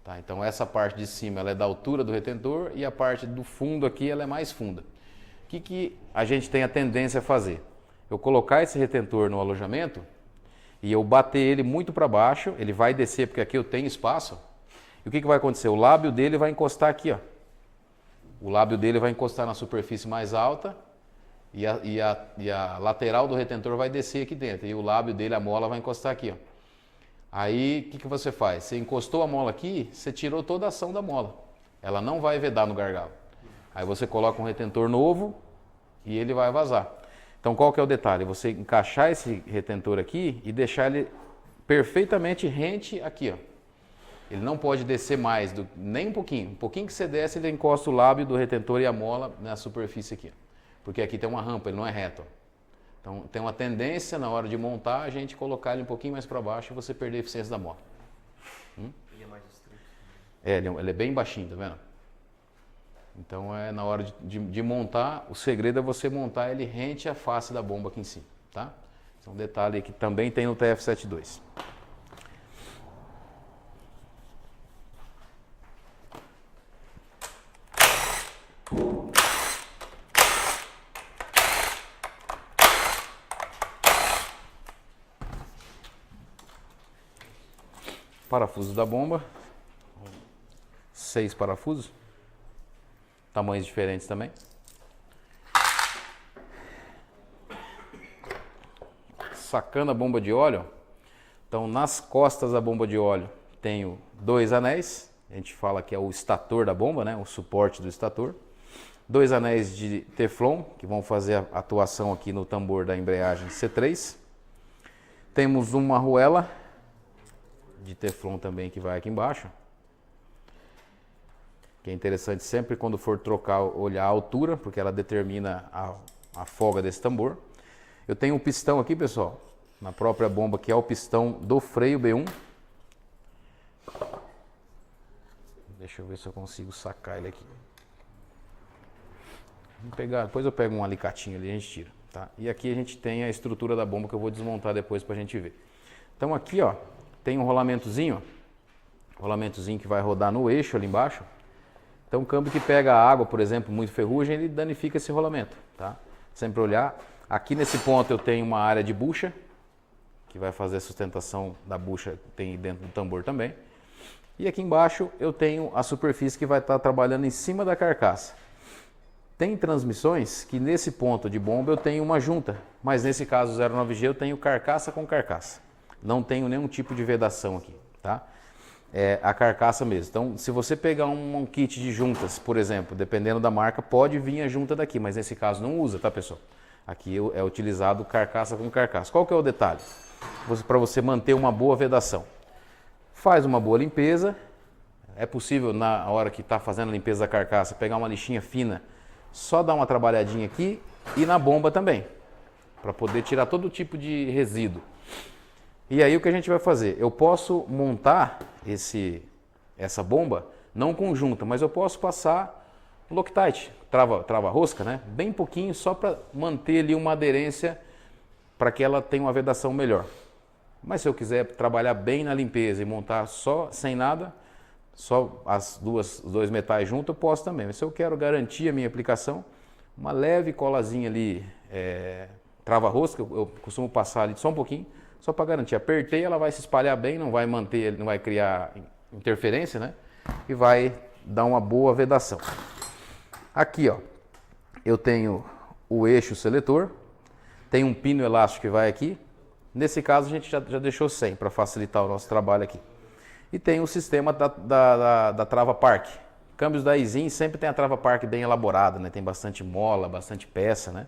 Tá, então essa parte de cima ela é da altura do retentor e a parte do fundo aqui ela é mais funda. O que a gente tem a tendência a fazer? Eu colocar esse retentor no alojamento e eu bater ele muito para baixo, ele vai descer porque aqui eu tenho espaço. E o que vai acontecer? O lábio dele vai encostar aqui, ó. O lábio dele vai encostar na superfície mais alta e a lateral do retentor vai descer aqui dentro. E o lábio dele, a mola, vai encostar aqui, ó. Aí, o que você faz? Você encostou a mola aqui, você tirou toda a ação da mola. Ela não vai vedar no gargalo. Aí você coloca um retentor novo e ele vai vazar. Então, qual que é o detalhe? Você encaixar esse retentor aqui e deixar ele perfeitamente rente aqui, ó. Ele não pode descer mais, nem um pouquinho. Um pouquinho que você desce, ele encosta o lábio do retentor e a mola na superfície aqui. Ó. Porque aqui tem uma rampa, ele não é reto, ó. Então, tem uma tendência na hora de montar a gente colocar ele um pouquinho mais para baixo e você perder a eficiência da mola. Ele é mais estrito. Ele é bem baixinho, tá vendo? Então, na hora de montar, o segredo é você montar ele rente à face da bomba aqui em cima, tá? Esse é um detalhe que também tem no TF72. Parafusos da bomba, 6 parafusos, tamanhos diferentes também. Sacando a bomba de óleo, então nas costas da bomba de óleo tenho 2 anéis, a gente fala que é o estator da bomba, né? O suporte do estator. 2 anéis de Teflon, que vão fazer a atuação aqui no tambor da embreagem C3. Temos uma arruela de Teflon também que vai aqui embaixo, que é interessante sempre quando for trocar, olhar a altura, porque ela determina a folga desse tambor. Eu tenho um pistão aqui, pessoal, na própria bomba, que é o pistão do freio B1. Deixa eu ver se eu consigo sacar ele aqui. Vou pegar, depois eu pego um alicatinho ali e a gente tira, tá? E aqui a gente tem a estrutura da bomba que eu vou desmontar depois pra gente ver. Então aqui, ó, tem um rolamentozinho que vai rodar no eixo ali embaixo. Então o câmbio que pega a água, por exemplo, muito ferrugem, ele danifica esse rolamento, tá? sempre olhar. Aqui nesse ponto eu tenho uma área de bucha, que vai fazer a sustentação da bucha, tem dentro do tambor também. E aqui embaixo eu tenho a superfície que vai estar trabalhando em cima da carcaça. Tem transmissões que nesse ponto de bomba eu tenho uma junta, mas nesse caso 09G eu tenho carcaça com carcaça. Não tenho nenhum tipo de vedação aqui, tá? É a carcaça mesmo. Então, se você pegar um kit de juntas, por exemplo, dependendo da marca, pode vir a junta daqui, mas nesse caso não usa, tá, pessoal? Aqui é utilizado carcaça com carcaça. Qual que é o detalhe? Para você manter uma boa vedação. Faz uma boa limpeza. É possível, na hora que está fazendo a limpeza da carcaça, pegar uma lixinha fina, só dar uma trabalhadinha aqui e na bomba também, para poder tirar todo tipo de resíduo. E aí o que a gente vai fazer? Eu posso montar essa bomba, não com junta, mas eu posso passar Loctite, trava-rosca, né? Bem pouquinho, só para manter ali uma aderência para que ela tenha uma vedação melhor. Mas se eu quiser trabalhar bem na limpeza e montar só sem nada, só os dois metais juntos, eu posso também. Mas se eu quero garantir a minha aplicação, uma leve colazinha ali, trava-rosca, eu costumo passar ali só um pouquinho, só para garantir. Apertei, ela vai se espalhar bem, não vai manter, não vai criar interferência, né? E vai dar uma boa vedação. Aqui, ó, eu tenho o eixo seletor, tem um pino elástico que vai aqui. Nesse caso a gente já deixou sem para facilitar o nosso trabalho aqui. E tem o sistema da trava park. Câmbios da Izin sempre tem a trava park bem elaborada, né? Tem bastante mola, bastante peça, né?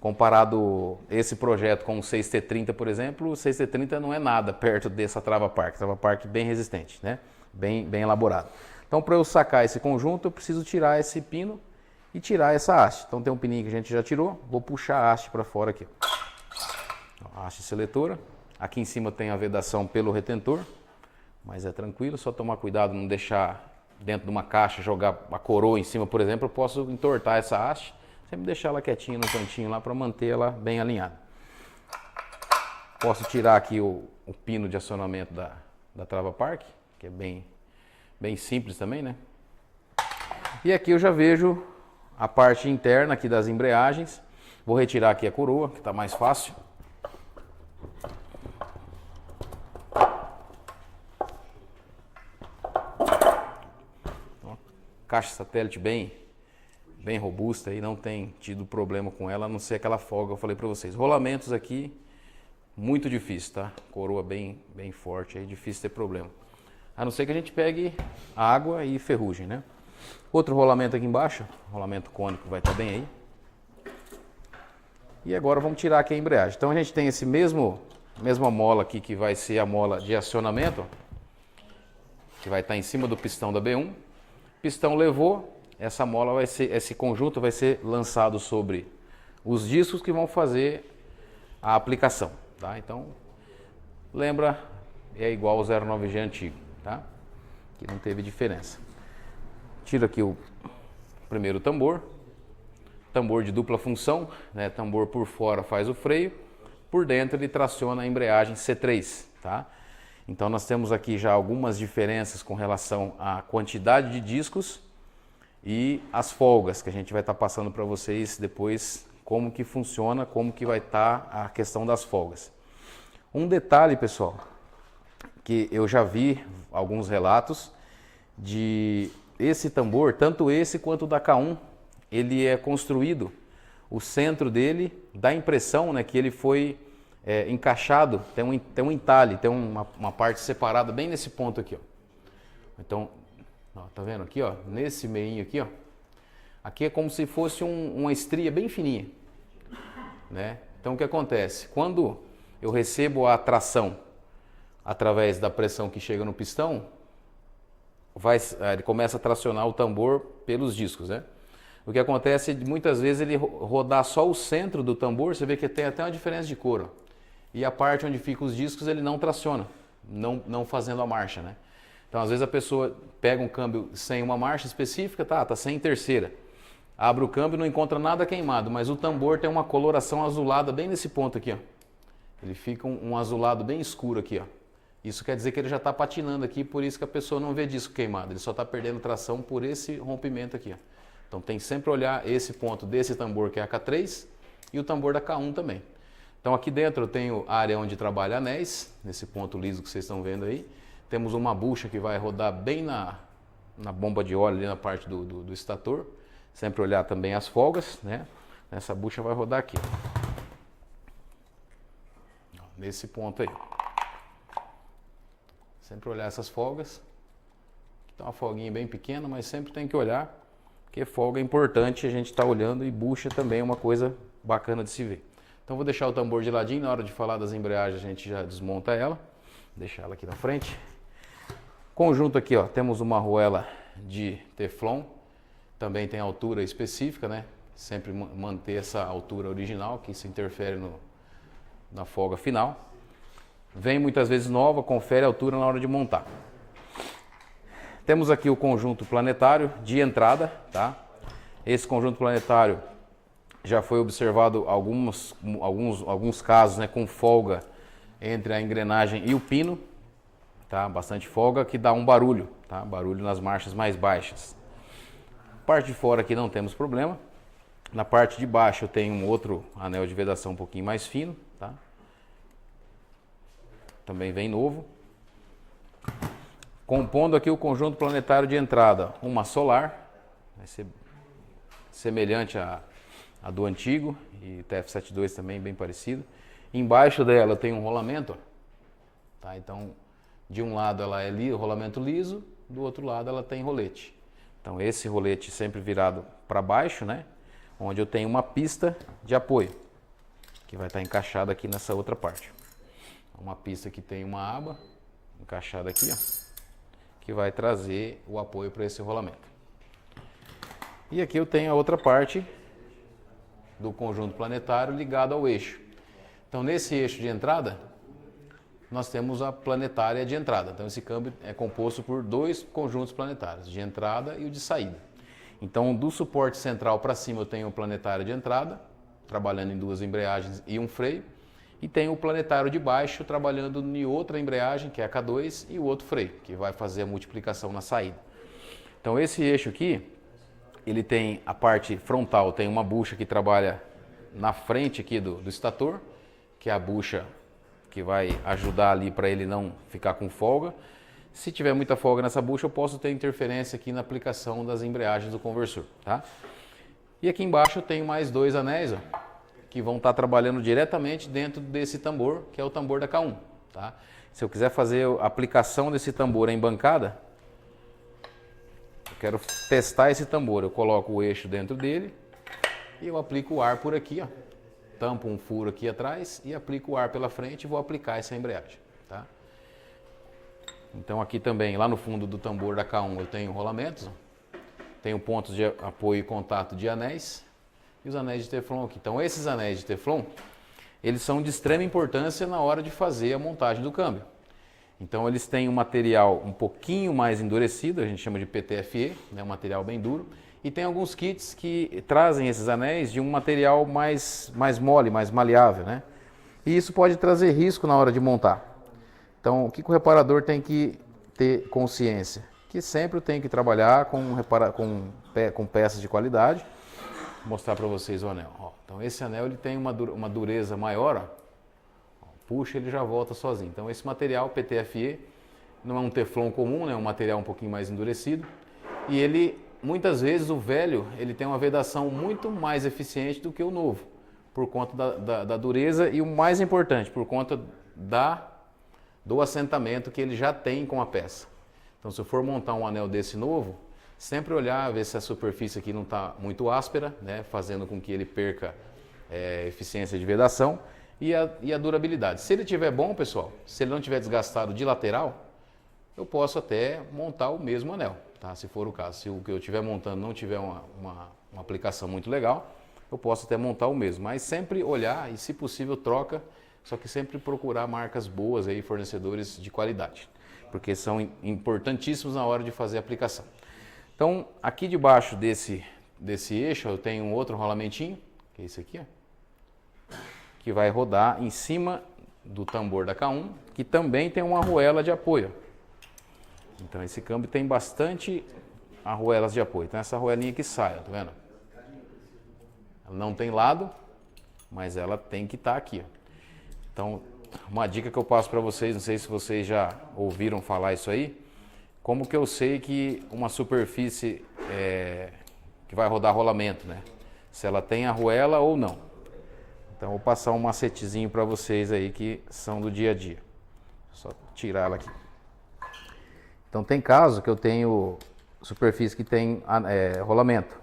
Comparado esse projeto com o 6T30, por exemplo, o 6T30 não é nada perto dessa trava park bem resistente, né? Bem elaborado. Então, para eu sacar esse conjunto, eu preciso tirar esse pino e tirar essa haste. Então, tem um pininho que a gente já tirou, vou puxar a haste para fora aqui. A haste seletora. Aqui em cima tem a vedação pelo retentor, mas é tranquilo, só tomar cuidado, não deixar dentro de uma caixa, jogar a coroa em cima, por exemplo, eu posso entortar essa haste. Sempre deixar ela quietinha no cantinho lá para manter ela bem alinhada. Posso tirar aqui o pino de acionamento da trava park, que é bem simples também, né? E aqui eu já vejo a parte interna aqui das embreagens. Vou retirar aqui a coroa, que está mais fácil. Então, caixa satélite bem robusta e não tem tido problema com ela, a não ser aquela folga que eu falei para vocês. Rolamentos aqui, muito difícil, tá? Coroa bem forte, aí difícil ter problema. A não ser que a gente pegue água e ferrugem, né? Outro rolamento aqui embaixo, rolamento cônico vai estar bem aí. E agora vamos tirar aqui a embreagem. Então a gente tem esse mesma mola aqui que vai ser a mola de acionamento, que vai estar em cima do pistão da B1. Pistão levou. Essa mola vai ser, esse conjunto vai ser lançado sobre os discos que vão fazer a aplicação, tá? Então, lembra, é igual ao 09G antigo, tá? Que não teve diferença. Tira aqui o primeiro tambor de dupla função, né? Tambor por fora faz o freio, por dentro ele traciona a embreagem C3, tá? Então nós temos aqui já algumas diferenças com relação à quantidade de discos e as folgas, que a gente vai estar passando para vocês depois como que funciona, como que vai estar a questão das folgas. Um detalhe, pessoal, que eu já vi alguns relatos de esse tambor, tanto esse quanto o da K1, ele é construído, o centro dele dá a impressão, né, que ele foi encaixado, tem um entalhe, tem uma parte separada bem nesse ponto aqui, ó. Então, ó, tá vendo aqui, ó, nesse meinho aqui, ó, aqui é como se fosse uma estria bem fininha, né? Então o que acontece? Quando eu recebo a tração através da pressão que chega no pistão, ele começa a tracionar o tambor pelos discos, né? O que acontece é muitas vezes ele rodar só o centro do tambor, você vê que tem até uma diferença de cor, ó. E a parte onde ficam os discos ele não traciona, não fazendo a marcha, né? Então, às vezes a pessoa pega um câmbio sem uma marcha específica, tá sem terceira. Abre o câmbio e não encontra nada queimado, mas o tambor tem uma coloração azulada bem nesse ponto aqui, ó. Ele fica um azulado bem escuro aqui, ó. Isso quer dizer que ele já está patinando aqui, por isso que a pessoa não vê disco queimado. Ele só está perdendo tração por esse rompimento aqui, ó. Então tem que sempre olhar esse ponto desse tambor que é a K3 e o tambor da K1 também. Então aqui dentro eu tenho a área onde trabalha anéis, nesse ponto liso que vocês estão vendo aí. Temos uma bucha que vai rodar bem na bomba de óleo, ali na parte do estator. Sempre olhar também as folgas, né? Essa bucha vai rodar aqui. Nesse ponto aí. Sempre olhar essas folgas. Aqui tá uma folguinha bem pequena, mas sempre tem que olhar, porque folga é importante, a gente está olhando, e bucha também é uma coisa bacana de se ver. Então vou deixar o tambor de ladinho, na hora de falar das embreagens a gente já desmonta ela. Deixar ela aqui na frente. Conjunto aqui, ó, temos uma arruela de Teflon. Também tem altura específica, né? Sempre manter essa altura original, que isso interfere na folga final. Vem muitas vezes nova, confere a altura na hora de montar. Temos aqui o conjunto planetário de entrada, tá? Esse conjunto planetário já foi observado alguns casos, né, com folga entre a engrenagem e o pino, tá? Bastante folga, que dá um barulho, tá? Barulho nas marchas mais baixas. Parte de fora aqui não temos problema. Na parte de baixo eu tenho um outro anel de vedação um pouquinho mais fino, tá? Também vem novo. Compondo aqui o conjunto planetário de entrada, uma solar, vai ser semelhante à do antigo, e TF72 também bem parecido. Embaixo dela tem um rolamento, tá? Então, de um lado ela é rolamento liso, do outro lado ela tem rolete. Então esse rolete sempre virado para baixo, né? Onde eu tenho uma pista de apoio, que vai estar encaixada aqui nessa outra parte. Uma pista que tem uma aba encaixada aqui, ó, que vai trazer o apoio para esse rolamento. E aqui eu tenho a outra parte do conjunto planetário ligado ao eixo. Então nesse eixo de entrada, nós temos a planetária de entrada. Então esse câmbio é composto por dois conjuntos planetários, de entrada e o de saída. Então do suporte central para cima eu tenho o planetário de entrada, trabalhando em duas embreagens e um freio. E tenho o planetário de baixo trabalhando em outra embreagem, que é a K2, e o outro freio, que vai fazer a multiplicação na saída. Então esse eixo aqui, ele tem a parte frontal, tem uma bucha que trabalha na frente aqui do estator, que é a bucha que vai ajudar ali para ele não ficar com folga. Se tiver muita folga nessa bucha, eu posso ter interferência aqui na aplicação das embreagens do conversor, tá? E aqui embaixo eu tenho mais dois anéis, ó, que vão estar trabalhando diretamente dentro desse tambor, que é o tambor da K1, tá? Se eu quiser fazer a aplicação desse tambor em bancada, eu quero testar esse tambor, eu coloco o eixo dentro dele e eu aplico o ar por aqui, ó. Tampo um furo aqui atrás e aplico o ar pela frente e vou aplicar essa embreagem, tá? Então aqui também, lá no fundo do tambor da K1 eu tenho rolamentos, ó. Tenho pontos de apoio e contato de anéis e os anéis de Teflon aqui. Então esses anéis de Teflon, eles são de extrema importância na hora de fazer a montagem do câmbio. Então eles têm um material um pouquinho mais endurecido, a gente chama de PTFE, né, um material bem duro. E tem alguns kits que trazem esses anéis de um material mais mole, mais maleável, né? E isso pode trazer risco na hora de montar. Então o que o reparador tem que ter consciência? Que sempre tem que trabalhar com peças de qualidade. Vou mostrar para vocês o anel. Ó, então esse anel ele tem uma dureza maior, ó. Puxa, ele já volta sozinho. Então esse material PTFE não é um Teflon comum, né? É um material um pouquinho mais endurecido. E ele, muitas vezes, o velho, ele tem uma vedação muito mais eficiente do que o novo, por conta da dureza e, o mais importante, por conta do assentamento que ele já tem com a peça. Então se eu for montar um anel desse novo, sempre olhar, ver se a superfície aqui não está muito áspera, né? Fazendo com que ele perca eficiência de vedação. E a durabilidade. Se ele estiver bom, pessoal, se ele não estiver desgastado de lateral, eu posso até montar o mesmo anel, tá? Se for o caso. Se o que eu estiver montando não tiver uma aplicação muito legal, eu posso até montar o mesmo. Mas sempre olhar e, se possível, troca, só que sempre procurar marcas boas aí, fornecedores de qualidade, porque são importantíssimos na hora de fazer a aplicação. Então, aqui debaixo desse eixo, eu tenho um outro rolamentinho, que é esse aqui, ó, que vai rodar em cima do tambor da K1, que também tem uma arruela de apoio. Então esse câmbio tem bastante arruelas de apoio. Então essa arruelinha que sai, ó, tá vendo? Ela não tem lado mas ela tem que estar aqui, ó. Então, uma dica que eu passo para vocês, não sei se vocês já ouviram falar isso aí, como que eu sei que uma superfície que vai rodar rolamento, né? Se ela tem arruela ou não. Então, vou passar um macetezinho para vocês aí que são do dia a dia. Só tirar ela aqui. Então, tem caso que eu tenho superfície que tem rolamento.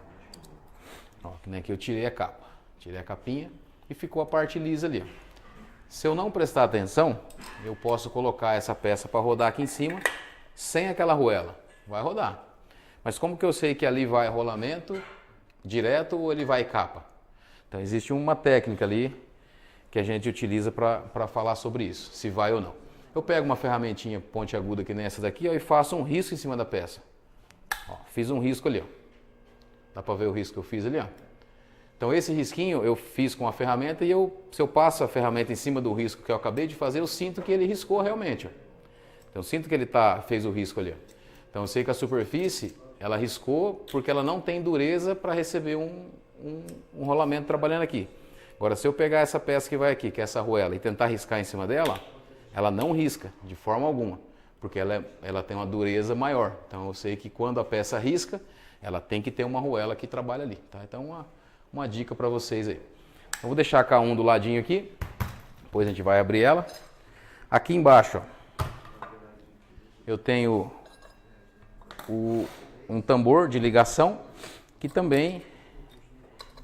Ó, que nem aqui eu tirei a capa. Tirei a capinha e ficou a parte lisa ali, ó. Se eu não prestar atenção, eu posso colocar essa peça para rodar aqui em cima, sem aquela arruela. Vai rodar. Mas como que eu sei que ali vai rolamento direto ou ele vai capa? Então existe uma técnica ali que a gente utiliza para falar sobre isso, se vai ou não. Eu pego uma ferramentinha pontiaguda que nem essa daqui, ó, e faço um risco em cima da peça. Ó, fiz um risco ali, ó. Dá para ver o risco que eu fiz ali, ó. Então esse risquinho eu fiz com a ferramenta e se eu passo a ferramenta em cima do risco que eu acabei de fazer, eu sinto que ele riscou realmente, ó. Então eu sinto que ele fez o risco ali, ó. Então eu sei que a superfície, ela riscou porque ela não tem dureza para receber um rolamento trabalhando aqui. Agora se eu pegar essa peça que vai aqui, que é essa arruela, e tentar riscar em cima dela, ela não risca de forma alguma, porque ela tem uma dureza maior. Então eu sei que quando a peça risca, ela tem que ter uma arruela que trabalha ali, tá? Então uma dica para vocês aí. Eu vou deixar a K1 do ladinho aqui, depois a gente vai abrir ela. Aqui embaixo, ó, eu tenho um tambor de ligação que também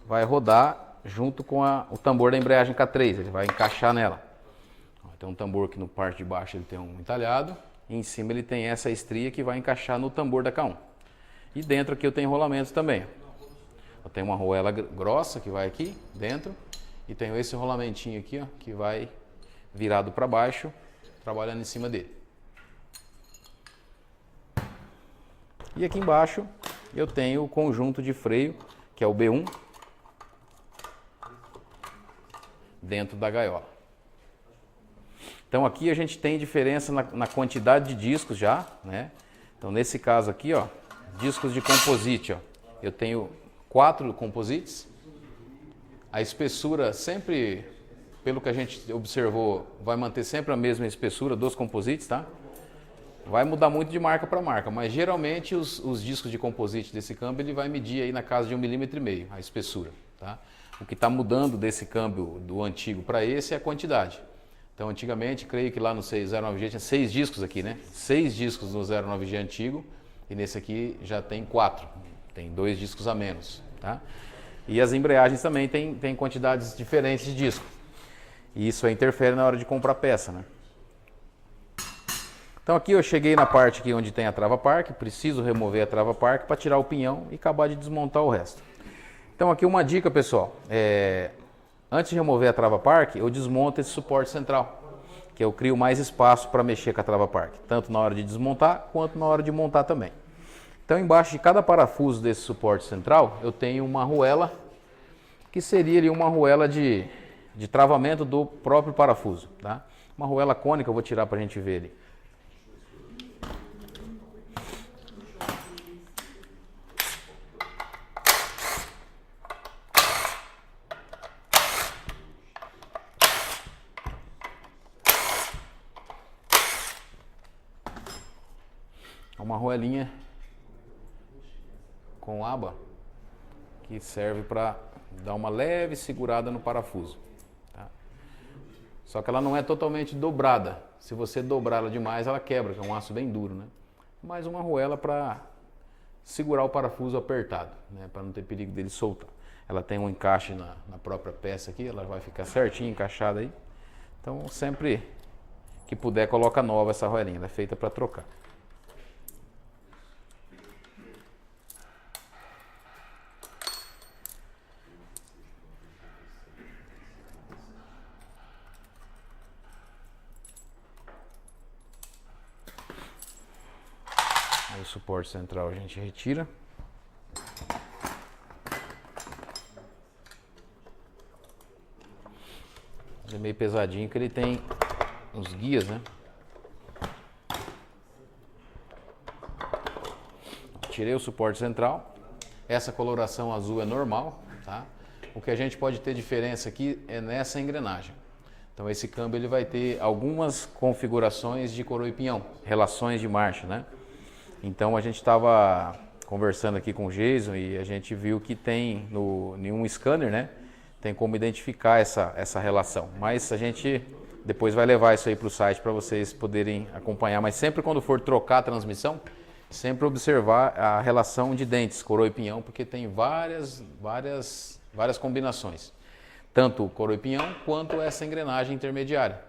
vai rodar junto com o tambor da embreagem K3, ele vai encaixar nela. Tem um tambor que no parte de baixo ele tem um entalhado e em cima ele tem essa estria que vai encaixar no tambor da K1. E dentro aqui eu tenho rolamentos também. Eu tenho uma arruela grossa que vai aqui dentro e tenho esse rolamentinho aqui, ó, que vai virado para baixo, trabalhando em cima dele. E aqui embaixo eu tenho o conjunto de freio, que é o B1, dentro da gaiola. Então aqui a gente tem diferença na quantidade de discos já, né? Então nesse caso aqui, ó, discos de composite, ó, eu tenho 4 composites. A espessura sempre, pelo que a gente observou, vai manter sempre a mesma espessura dos composites, tá? Vai mudar muito de marca para marca, mas geralmente os discos de composite desse câmbio ele vai medir aí na casa de 1,5 mm a espessura, tá? O que está mudando desse câmbio do antigo para esse é a quantidade. Então antigamente, creio que lá no 09G tinha 6 discos aqui, né? 6 discos no 09G antigo e nesse aqui já tem 4, tem 2 discos a menos, tá? E as embreagens também tem quantidades diferentes de disco. E isso aí interfere na hora de comprar peça, né? Então aqui eu cheguei na parte aqui onde tem a trava parque, preciso remover a trava parque para tirar o pinhão e acabar de desmontar o resto. Então aqui uma dica, pessoal, antes de remover a trava parque, eu desmonto esse suporte central, que eu crio mais espaço para mexer com a trava parque, tanto na hora de desmontar quanto na hora de montar também. Então embaixo de cada parafuso desse suporte central, eu tenho uma arruela, que seria ali uma arruela de travamento do próprio parafuso, tá? Uma arruela cônica, eu vou tirar para a gente ver ali. Uma arruelinha com aba que serve para dar uma leve segurada no parafuso, tá? Só que ela não é totalmente dobrada. Se você dobrar ela demais, ela quebra, que é um aço bem duro, né? Mais uma arruela para segurar o parafuso apertado, né? Para não ter perigo dele soltar. Ela tem um encaixe na própria peça aqui, ela vai ficar certinho encaixada aí. Então sempre que puder, coloca nova essa arruelinha, ela é feita para trocar. Aí o suporte central a gente retira. Ele é meio pesadinho que ele tem uns guias, né? Tirei o suporte central. Essa coloração azul é normal, tá? o que a gente pode ter diferença aqui é nessa engrenagem. Então esse câmbio ele vai ter algumas configurações de coroa e pinhão, relações de marcha, né? Então a gente estava conversando aqui com o Jason e a gente viu que tem em um scanner, né? Tem como identificar essa relação. Mas a gente depois vai levar isso aí para o site para vocês poderem acompanhar. Mas sempre quando for trocar a transmissão, sempre observar a relação de dentes, coroa e pinhão, porque tem várias combinações. Tanto o coroa e pinhão quanto essa engrenagem intermediária.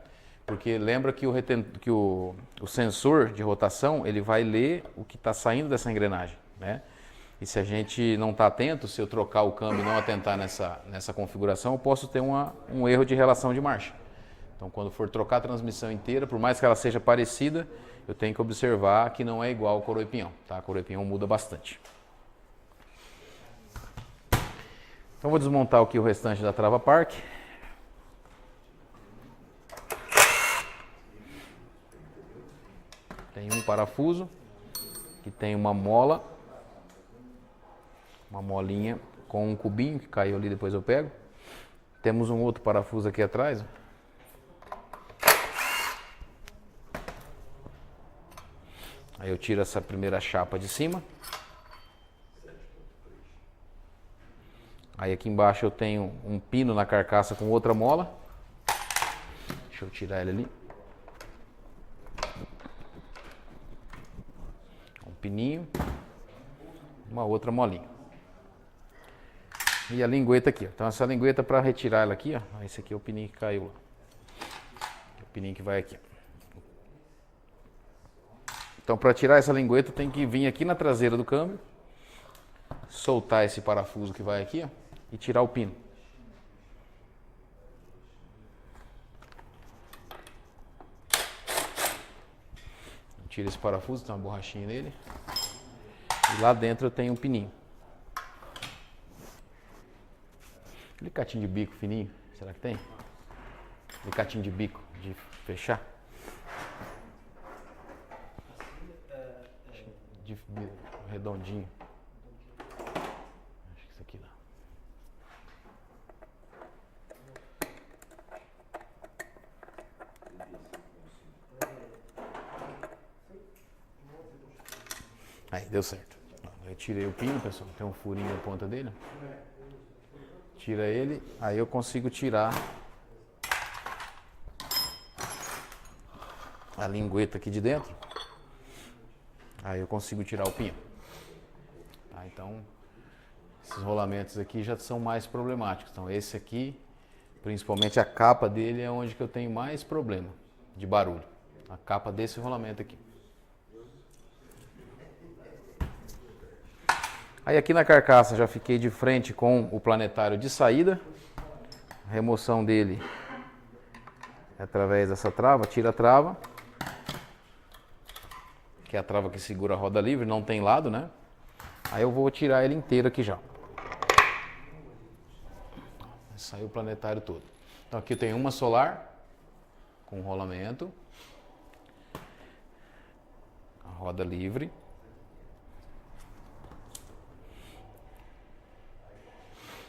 Porque lembra que o sensor de rotação ele vai ler o que está saindo dessa engrenagem, né? E se a gente não está atento, se eu trocar o câmbio e não atentar nessa configuração, eu posso ter um erro de relação de marcha. Então quando for trocar a transmissão inteira, por mais que ela seja parecida, eu tenho que observar que não é igual ao coroa e pinhão, tá? A coroa e pinhão muda bastante. Então vou desmontar aqui o restante da trava Park. Tem um parafuso, que tem uma mola, uma molinha com um cubinho que caiu ali, depois eu pego. Temos um outro parafuso aqui atrás. Aí eu tiro essa primeira chapa de cima. Aí aqui embaixo eu tenho um pino na carcaça com outra mola. Deixa eu tirar ele ali. Um pininho. Uma outra molinha. E a lingueta aqui. Então essa lingueta para retirar ela aqui, ó. Esse aqui é o pininho que caiu lá. O pininho que vai aqui. Então para tirar essa lingueta tem que vir aqui na traseira do câmbio. Soltar esse parafuso que vai aqui, ó. E tirar o pino. Tira esse parafuso, tem uma borrachinha nele. E lá dentro eu tenho um pininho. Alicatinho de bico fininho, será que tem? Alicatinho de bico, de fechar? De redondinho. Acho que isso aqui dá. Aí, deu certo. Eu tirei o pino, pessoal. Tem um furinho na ponta dele. Tira ele, aí eu consigo tirar a lingueta aqui de dentro. Aí eu consigo tirar o pino. Tá, então, esses rolamentos aqui já são mais problemáticos. Então, esse aqui, principalmente a capa dele, é onde que eu tenho mais problema de barulho. A capa desse rolamento aqui. Aí aqui na carcaça já fiquei de frente com o planetário de saída. A remoção dele é através dessa trava, tira a trava. Que é a trava que segura a roda livre, não tem lado, né? Aí eu vou tirar ele inteiro aqui já. Saiu o planetário todo. Então aqui eu tenho uma solar com rolamento. A roda livre.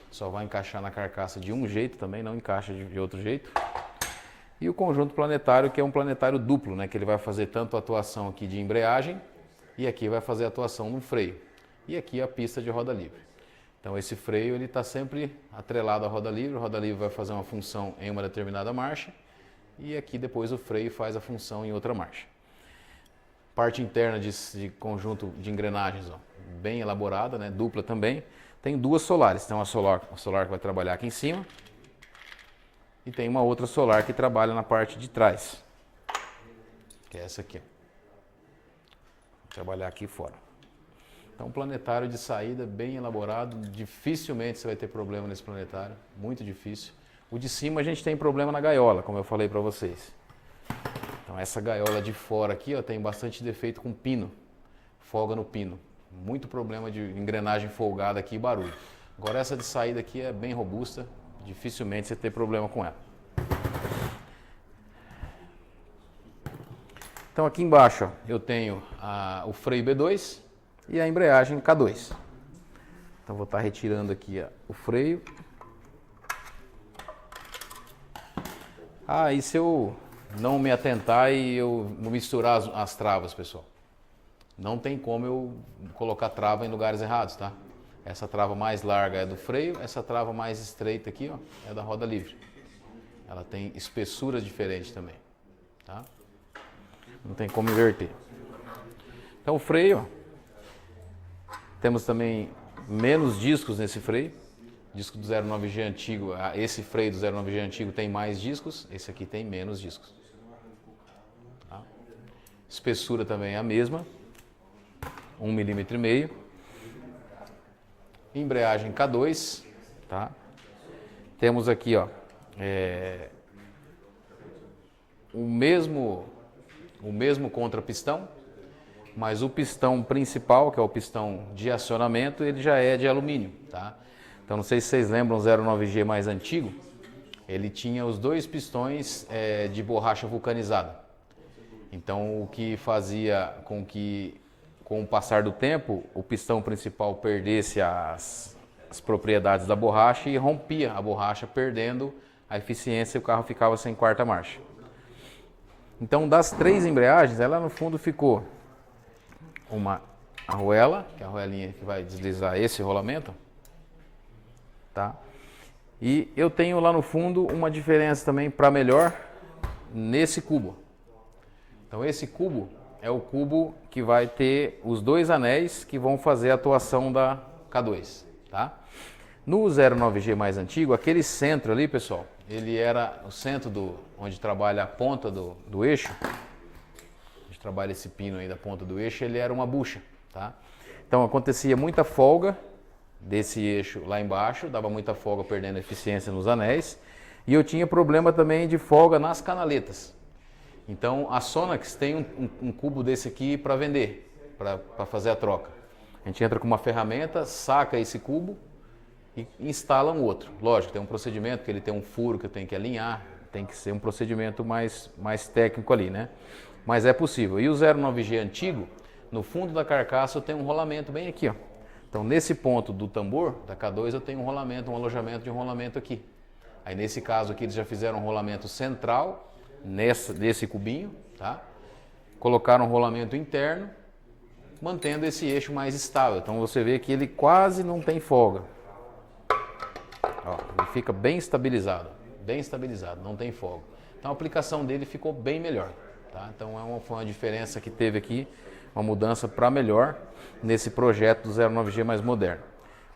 Só vai encaixar na carcaça de um jeito também, não encaixa de outro jeito. E o conjunto planetário, que é um planetário duplo, né? Que ele vai fazer tanto a atuação aqui de embreagem e aqui vai fazer a atuação no freio. E aqui a pista de roda livre. Então esse freio ele está sempre atrelado à roda livre. A roda livre vai fazer uma função em uma determinada marcha e aqui depois o freio faz a função em outra marcha. Parte interna de conjunto de engrenagens, ó, bem elaborada, né? Dupla também. Tem duas solares, tem uma solar que vai trabalhar aqui em cima e tem uma outra solar que trabalha na parte de trás, que é essa aqui. Vou trabalhar aqui fora. Então, um planetário de saída bem elaborado, dificilmente você vai ter problema nesse planetário, muito difícil. O de cima a gente tem problema na gaiola, como eu falei para vocês. Então, essa gaiola de fora aqui, ó, tem bastante defeito com pino, folga no pino. Muito problema de engrenagem folgada aqui e barulho. Agora essa de saída aqui é bem robusta, dificilmente você ter problema com ela. Então aqui embaixo, ó, eu tenho o freio B2 e a embreagem K2. Então vou estar retirando aqui, ó, o freio Ah, e se eu não me atentar e eu misturar as travas, pessoal? Não tem como eu colocar trava em lugares errados, tá? Essa trava mais larga é do freio, essa trava mais estreita aqui, ó, é da roda livre. Ela tem espessura diferente também, tá? Não tem como inverter. Então o freio, ó, temos também menos discos nesse freio. Disco do 09G antigo, esse freio do 09G antigo tem mais discos, esse aqui tem menos discos. Tá? Espessura também é a mesma, 1,5 mm. Embreagem K2, tá? Temos aqui, ó, o mesmo contrapistão, mas o pistão principal, que é o pistão de acionamento, ele já é de alumínio, tá? Então não sei se vocês lembram o 09G mais antigo, ele tinha os dois pistões de borracha vulcanizada. Então o que fazia com que, com o passar do tempo, o pistão principal perdesse as propriedades da borracha e rompia a borracha, perdendo a eficiência e o carro ficava sem quarta marcha. Então das 3 embreagens, ela no fundo ficou uma arruela, que é a arruelinha que vai deslizar esse rolamento, tá? E eu tenho lá no fundo uma diferença também para melhor nesse cubo. Então esse cubo é o cubo que vai ter os 2 anéis que vão fazer a atuação da K2, tá? No 09G mais antigo, aquele centro ali, pessoal, ele era o centro onde trabalha a ponta do eixo. A gente trabalha esse pino aí da ponta do eixo, ele era uma bucha, tá? Então acontecia muita folga desse eixo lá embaixo, dava muita folga perdendo eficiência nos anéis, e eu tinha problema também de folga nas canaletas. Então a Sonax tem um cubo desse aqui para vender, para fazer a troca. A gente entra com uma ferramenta, saca esse cubo e instala um outro. Lógico, tem um procedimento que ele tem um furo que eu tenho que alinhar, tem que ser um procedimento mais técnico ali, né? Mas é possível. E o 09G antigo, no fundo da carcaça eu tenho um rolamento bem aqui, ó. Então nesse ponto do tambor, da K2, eu tenho um rolamento, um alojamento de um rolamento aqui. Aí nesse caso aqui eles já fizeram um rolamento central, nesse cubinho, tá? Colocaram um rolamento interno, mantendo esse eixo mais estável. Então você vê que ele quase não tem folga. Ó, ele fica bem estabilizado, não tem folga. Então a aplicação dele ficou bem melhor, tá? Então foi uma diferença que teve aqui, uma mudança para melhor nesse projeto do 09G mais moderno.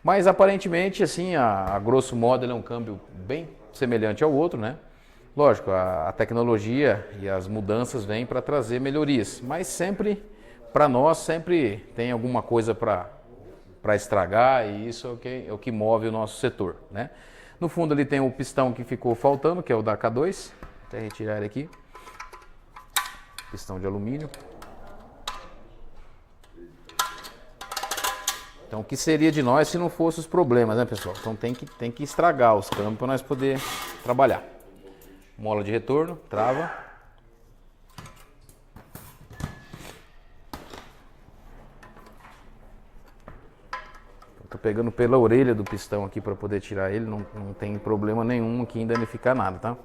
Mas aparentemente, assim, a grosso modo, ele é um câmbio bem semelhante ao outro, né? Lógico, a tecnologia e as mudanças vêm para trazer melhorias, mas sempre, para nós, sempre tem alguma coisa para estragar, e isso é o que move o nosso setor, né? No fundo ali tem o pistão que ficou faltando, que é o da K2, vou até retirar ele aqui, pistão de alumínio. Então o que seria de nós se não fosse os problemas, né, pessoal? Então tem que estragar os câmbios para nós poder trabalhar. Mola de retorno, trava. Estou pegando pela orelha do pistão aqui para poder tirar ele, não tem problema nenhum aqui em danificar nada, tá?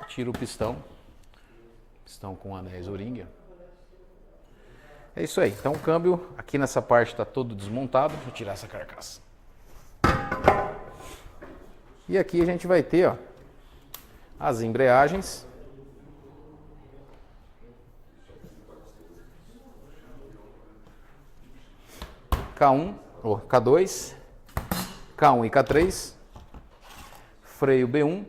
Tiro o pistão com anéis O-ring. É isso aí, então o câmbio aqui nessa parte está todo desmontado, deixa eu tirar essa carcaça. E aqui a gente vai ter, ó, as embreagens. K1, ou K2, K1 e K3, freio B1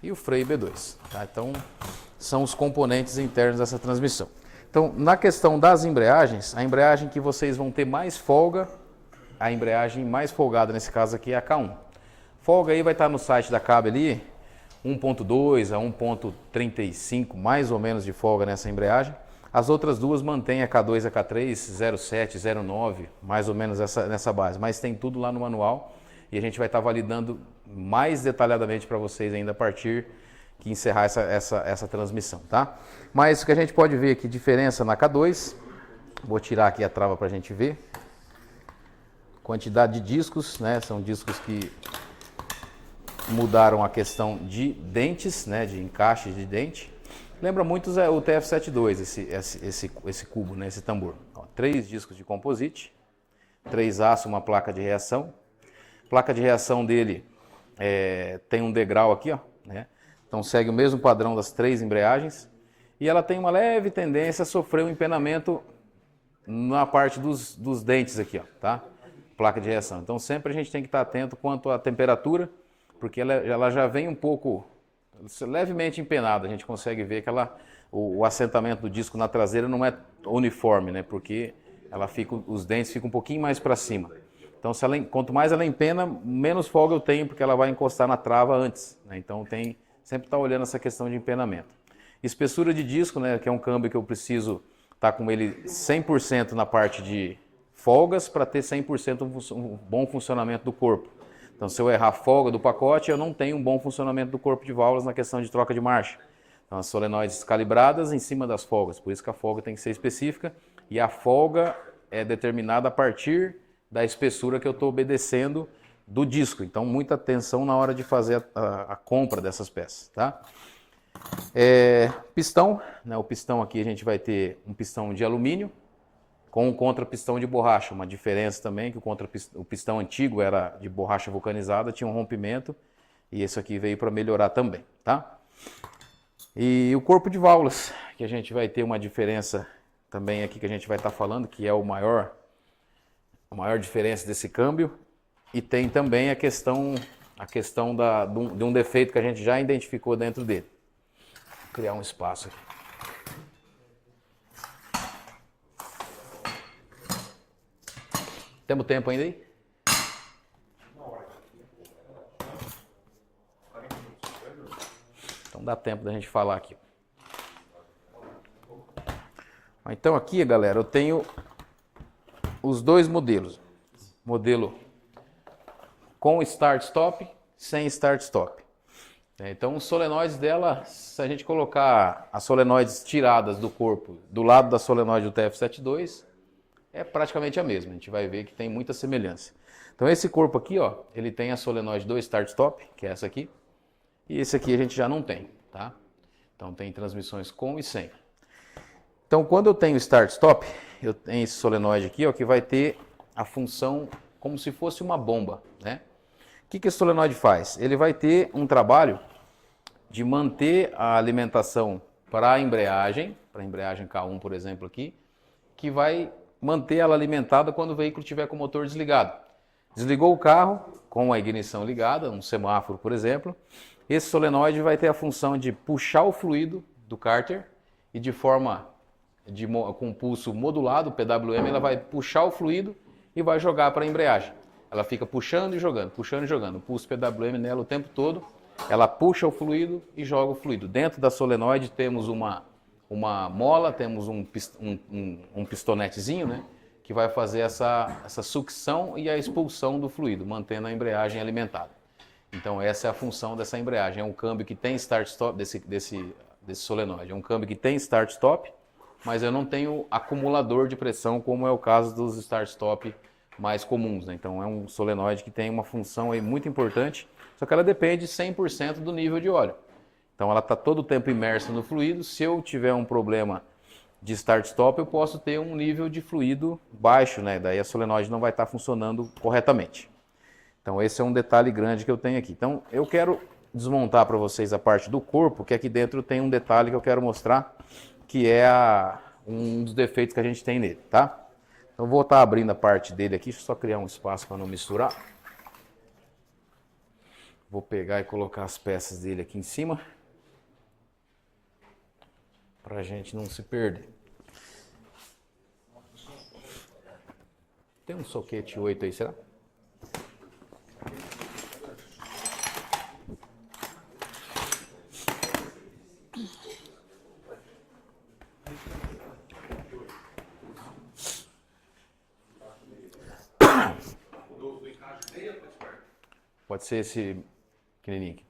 e o freio B2, tá? Então são os componentes internos dessa transmissão. Então, na questão das embreagens, a embreagem que vocês vão ter mais folga, a embreagem mais folgada nesse caso aqui é a K1. Folga aí vai estar no site da Cabe ali, 1.2 a 1.35, mais ou menos de folga nessa embreagem. As outras duas mantêm a K2 e a K3, 0.7, 0.9, mais ou menos nessa base. Mas tem tudo lá no manual e a gente vai estar validando mais detalhadamente para vocês ainda a partir que encerrar essa transmissão, tá? Mas o que a gente pode ver aqui, diferença na K2, vou tirar aqui a trava para a gente ver. quantidade de discos, né? São discos que mudaram a questão de dentes, né? De encaixes de dente. Lembra muito o TF72, esse cubo, né? Esse tambor. Ó, 3 discos de composite, 3 aço, uma placa de reação. A placa de reação dele tem um degrau aqui, ó, né? Então segue o mesmo padrão das 3 embreagens. E ela tem uma leve tendência a sofrer um empenamento na parte dos dentes aqui, ó, tá? Placa de reação. Então sempre a gente tem que estar atento quanto à temperatura, porque ela já vem um pouco levemente empenada. A gente consegue ver que o assentamento do disco na traseira não é uniforme, né? Porque os dentes ficam um pouquinho mais para cima. Então quanto mais ela empena, menos folga eu tenho, porque ela vai encostar na trava antes, né? Então sempre estar olhando essa questão de empenamento. Espessura de disco, né? Que é um câmbio que eu preciso estar com ele 100% na parte de folgas para ter 100% um bom funcionamento do corpo. Então, se eu errar a folga do pacote, eu não tenho um bom funcionamento do corpo de válvulas na questão de troca de marcha. Então, as solenoides calibradas em cima das folgas, por isso que a folga tem que ser específica, e a folga é determinada a partir da espessura que eu estou obedecendo do disco. Então, muita atenção na hora de fazer a compra dessas peças, tá? Pistão, né? O pistão aqui a gente vai ter um pistão de alumínio com um contrapistão de borracha. Uma diferença também que o pistão antigo era de borracha vulcanizada, tinha um rompimento, e esse aqui veio para melhorar também, tá? E o corpo de válvulas, que a gente vai ter uma diferença também aqui que a gente vai estar falando, que é a maior diferença desse câmbio, e tem também a questão de um defeito que a gente já identificou dentro dele. Vou criar um espaço aqui. Temos tempo ainda aí? Então dá tempo da gente falar aqui. Então aqui, galera, eu tenho os 2 modelos. Modelo com start-stop, sem start-stop. Então os solenoides dela, se a gente colocar as solenoides tiradas do corpo do lado da solenoide do TF72, é praticamente a mesma. A gente vai ver que tem muita semelhança. Então esse corpo aqui, ó, ele tem a solenoide do start-stop, que é essa aqui, e esse aqui a gente já não tem, tá? Então tem transmissões com e sem. Então quando eu tenho start-stop, eu tenho esse solenoide aqui, ó, que vai ter a função como se fosse uma bomba, né? O que esse solenoide faz? Ele vai ter um trabalho de manter a alimentação para a embreagem K1, por exemplo, aqui, que vai manter ela alimentada quando o veículo estiver com o motor desligado. Desligou o carro com a ignição ligada, um semáforo, por exemplo, esse solenoide vai ter a função de puxar o fluido do cárter e com um pulso modulado, o PWM, ela vai puxar o fluido e vai jogar para a embreagem. Ela fica puxando e jogando, o pulso PWM nela o tempo todo, ela puxa o fluido e joga o fluido. Dentro da solenoide temos uma mola, temos um pistonetezinho, né, que vai fazer essa sucção e a expulsão do fluido, mantendo a embreagem alimentada. Então essa é a função dessa embreagem. É um câmbio que tem start-stop desse solenoide. É um câmbio que tem start-stop, mas eu não tenho acumulador de pressão, como é o caso dos start-stop mais comuns, né? Então é um solenoide que tem uma função aí muito importante, só que ela depende 100% do nível de óleo. Então ela está todo o tempo imersa no fluido. Se eu tiver um problema de start-stop, eu posso ter um nível de fluido baixo, né? Daí a solenoide não vai estar funcionando corretamente. Então esse é um detalhe grande que eu tenho aqui. Então eu quero desmontar para vocês a parte do corpo, que aqui dentro tem um detalhe que eu quero mostrar, que é um dos defeitos que a gente tem nele, tá? Então eu vou estar abrindo a parte dele aqui, deixa eu só criar um espaço para não misturar. Vou pegar e colocar as peças dele aqui em cima, para a gente não se perder. Tem um soquete 8 aí, será? Pode ser esse pequenininho aqui.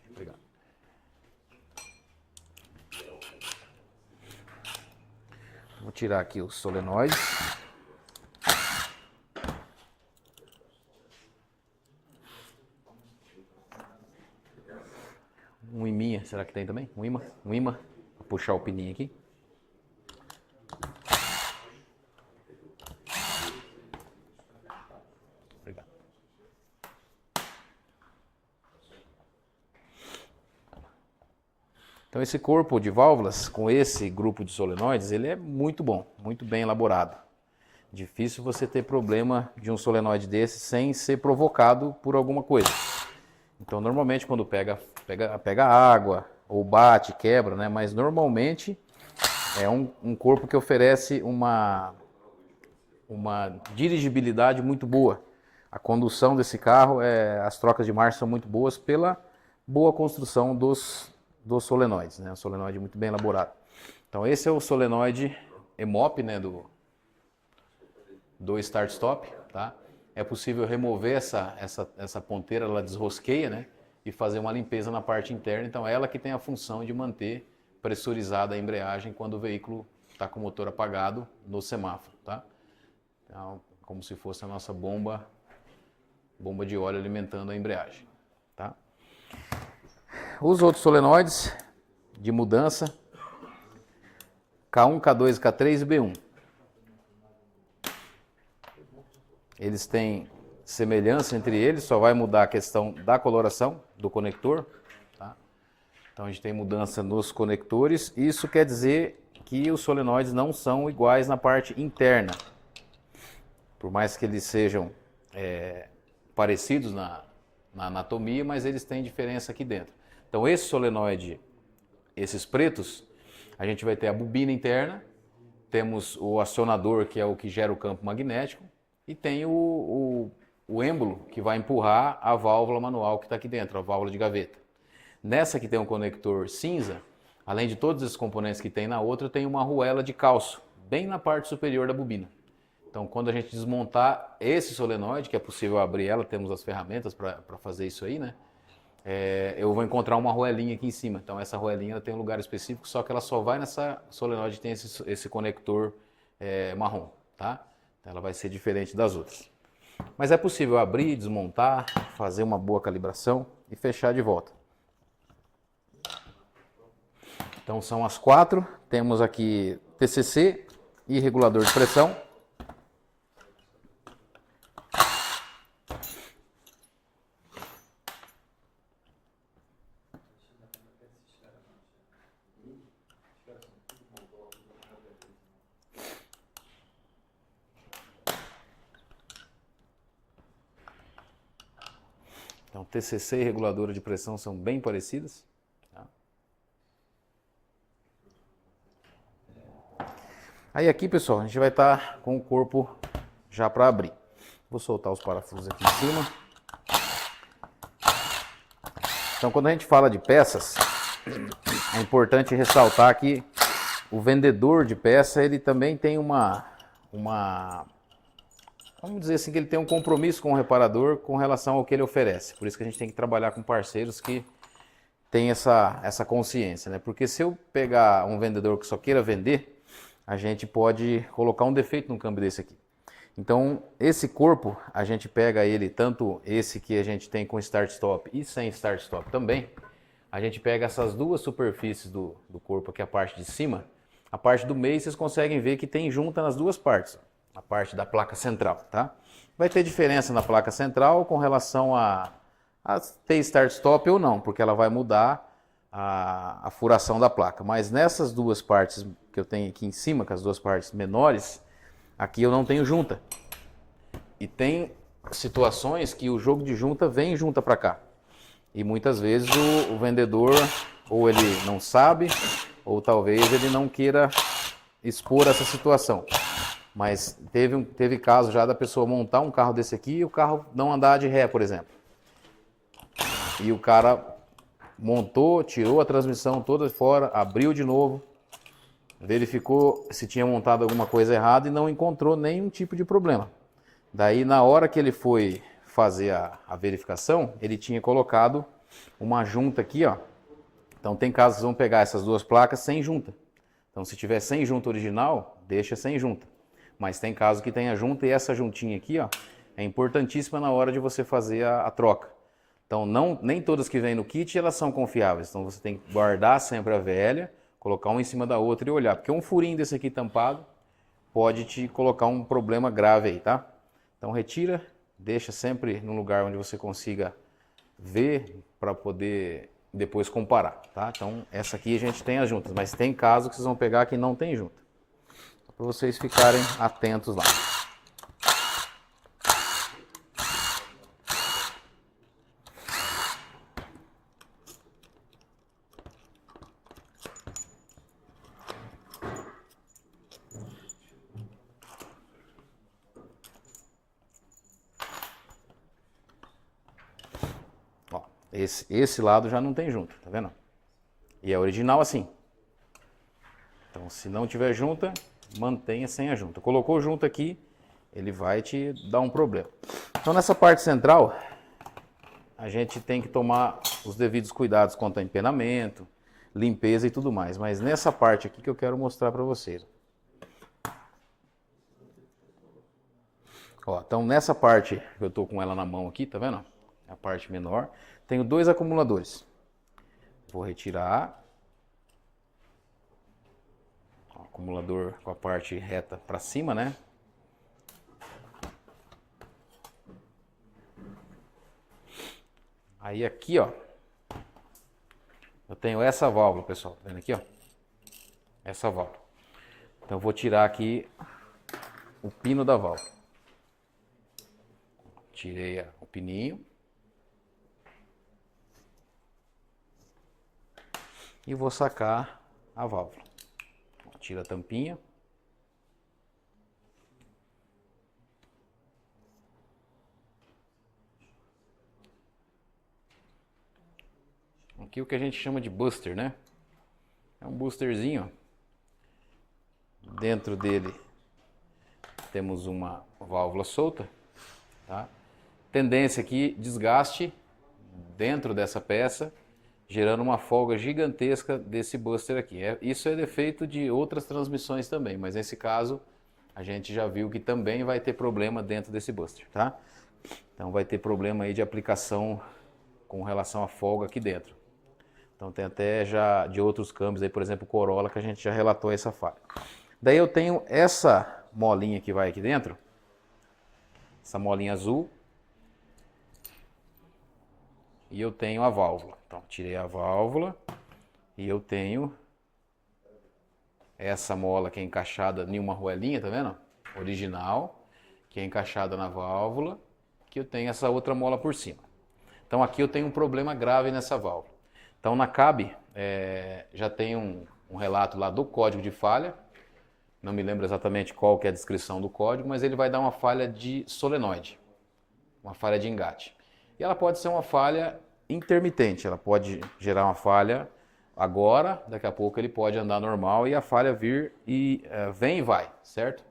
Obrigado. Vou tirar aqui os solenoides. Um iminha, será que tem também? Um imã. Vou puxar o pininho aqui. Obrigado. Então esse corpo de válvulas com esse grupo de solenoides, ele é muito bom, muito bem elaborado. Difícil você ter problema de um solenoide desse sem ser provocado por alguma coisa. Então normalmente quando pega água ou bate, quebra, né? Mas normalmente é um corpo que oferece uma dirigibilidade muito boa. A condução desse carro, as trocas de marcha são muito boas pela boa construção dos solenoides, né? Um solenoide muito bem elaborado. Então esse é o solenoide EMOP, né? Do Start-Stop, tá? É possível remover essa ponteira, ela desrosqueia, né? E fazer uma limpeza na parte interna. Então ela que tem a função de manter pressurizada a embreagem quando o veículo está com o motor apagado no semáforo, tá? Então, como se fosse a nossa bomba de óleo alimentando a embreagem, tá? Os outros solenoides de mudança, K1, K2, K3 e B1. Eles têm semelhança entre eles, só vai mudar a questão da coloração do conector, tá? Então a gente tem mudança nos conectores. Isso quer dizer que os solenoides não são iguais na parte interna. Por mais que eles sejam parecidos na anatomia, mas eles têm diferença aqui dentro. Então esse solenoide, esses pretos, a gente vai ter a bobina interna, temos o acionador, que é o que gera o campo magnético, e tem o êmbolo, que vai empurrar a válvula manual que está aqui dentro, a válvula de gaveta. Nessa que tem um conector cinza, além de todos esses componentes que tem na outra, tem uma arruela de calço, bem na parte superior da bobina. Então quando a gente desmontar esse solenoide, que é possível abrir ela, temos as ferramentas para fazer isso aí, né? Eu vou encontrar uma arruelinha aqui em cima. Então essa arruelinha tem um lugar específico, só que ela só vai nessa solenoide que tem esse conector marrom, tá? Então, ela vai ser diferente das outras. Mas é possível abrir, desmontar, fazer uma boa calibração e fechar de volta. Então são as 4. Temos aqui TCC e regulador de pressão. Então, TCC e reguladora de pressão são bem parecidas. Tá? Aí aqui, pessoal, a gente vai estar com o corpo já para abrir. Vou soltar os parafusos aqui em cima. Então, quando a gente fala de peças, é importante ressaltar que o vendedor de peça, ele também tem vamos dizer assim, que ele tem um compromisso com o reparador com relação ao que ele oferece. Por isso que a gente tem que trabalhar com parceiros que têm essa consciência, né? Porque se eu pegar um vendedor que só queira vender, a gente pode colocar um defeito no câmbio desse aqui. Então, esse corpo, a gente pega ele, tanto esse que a gente tem com start-stop e sem start-stop também, a gente pega essas duas superfícies do corpo, aqui a parte de cima, a parte do meio vocês conseguem ver que tem junta nas duas partes. A parte da placa central, tá? Vai ter diferença na placa central com relação a ter start-stop ou não, porque ela vai mudar a furação da placa. Mas nessas duas partes que eu tenho aqui em cima, com as duas partes menores, aqui eu não tenho junta. E tem situações que o jogo de junta vem junta para cá. E muitas vezes o vendedor ou ele não sabe, ou talvez ele não queira expor essa situação. Mas teve caso já da pessoa montar um carro desse aqui e o carro não andar de ré, por exemplo. E o cara montou, tirou a transmissão toda fora, abriu de novo, verificou se tinha montado alguma coisa errada e não encontrou nenhum tipo de problema. Daí, na hora que ele foi fazer a verificação, ele tinha colocado uma junta aqui, ó. Então tem casos que vão pegar essas duas placas sem junta. Então, se tiver sem junta original, deixa sem junta. Mas tem caso que tenha junta e essa juntinha aqui, ó, é importantíssima na hora de você fazer a troca. Então, nem todas que vêm no kit, elas são confiáveis. Então, você tem que guardar sempre a velha, colocar uma em cima da outra e olhar. Porque um furinho desse aqui tampado pode te colocar um problema grave aí, tá? Então, retira, deixa sempre no lugar onde você consiga ver para poder depois comparar, tá? Então, essa aqui a gente tem as juntas, mas tem caso que vocês vão pegar que não tem junta. Para vocês ficarem atentos lá. Ó, esse lado já não tem junta, tá vendo? E é original assim. Então, se não tiver junta, mantenha sem a junta. Colocou junta aqui, ele vai te dar um problema. Então, nessa parte central, a gente tem que tomar os devidos cuidados quanto a empenamento, limpeza e tudo mais. Mas nessa parte aqui que eu quero mostrar para vocês. Ó, então, nessa parte, eu estou com ela na mão aqui, tá vendo? A parte menor. Tenho 2 acumuladores. Vou retirar. Acumulador com a parte reta para cima, né? Aí aqui, ó, eu tenho essa válvula, pessoal, tá vendo aqui, ó? Essa válvula. Então eu vou tirar aqui o pino da válvula. Tirei o pininho. E vou sacar a válvula. Tira a tampinha. Aqui o que a gente chama de buster, né? É um boosterzinho. Dentro dele temos uma válvula solta, tá? Tendência aqui, desgaste dentro dessa peça, gerando uma folga gigantesca desse buster aqui. Isso é defeito de outras transmissões também, mas nesse caso a gente já viu que também vai ter problema dentro desse buster, tá? Então vai ter problema aí de aplicação com relação à folga aqui dentro. Então tem até já de outros câmbios aí, por exemplo, o Corolla, que a gente já relatou essa falha. Daí eu tenho essa molinha que vai aqui dentro, essa molinha azul, e eu tenho a válvula. Então, tirei a válvula e eu tenho essa mola que é encaixada em uma arruelinha, tá vendo? Original, que é encaixada na válvula, que eu tenho essa outra mola por cima. Então, aqui eu tenho um problema grave nessa válvula. Então, na CAB, já tem um relato lá do código de falha. Não me lembro exatamente qual que é a descrição do código, mas ele vai dar uma falha de solenoide, uma falha de engate. E ela pode ser uma falha intermitente, ela pode gerar uma falha agora, daqui a pouco ele pode andar normal e a falha vir e vem e vai, certo?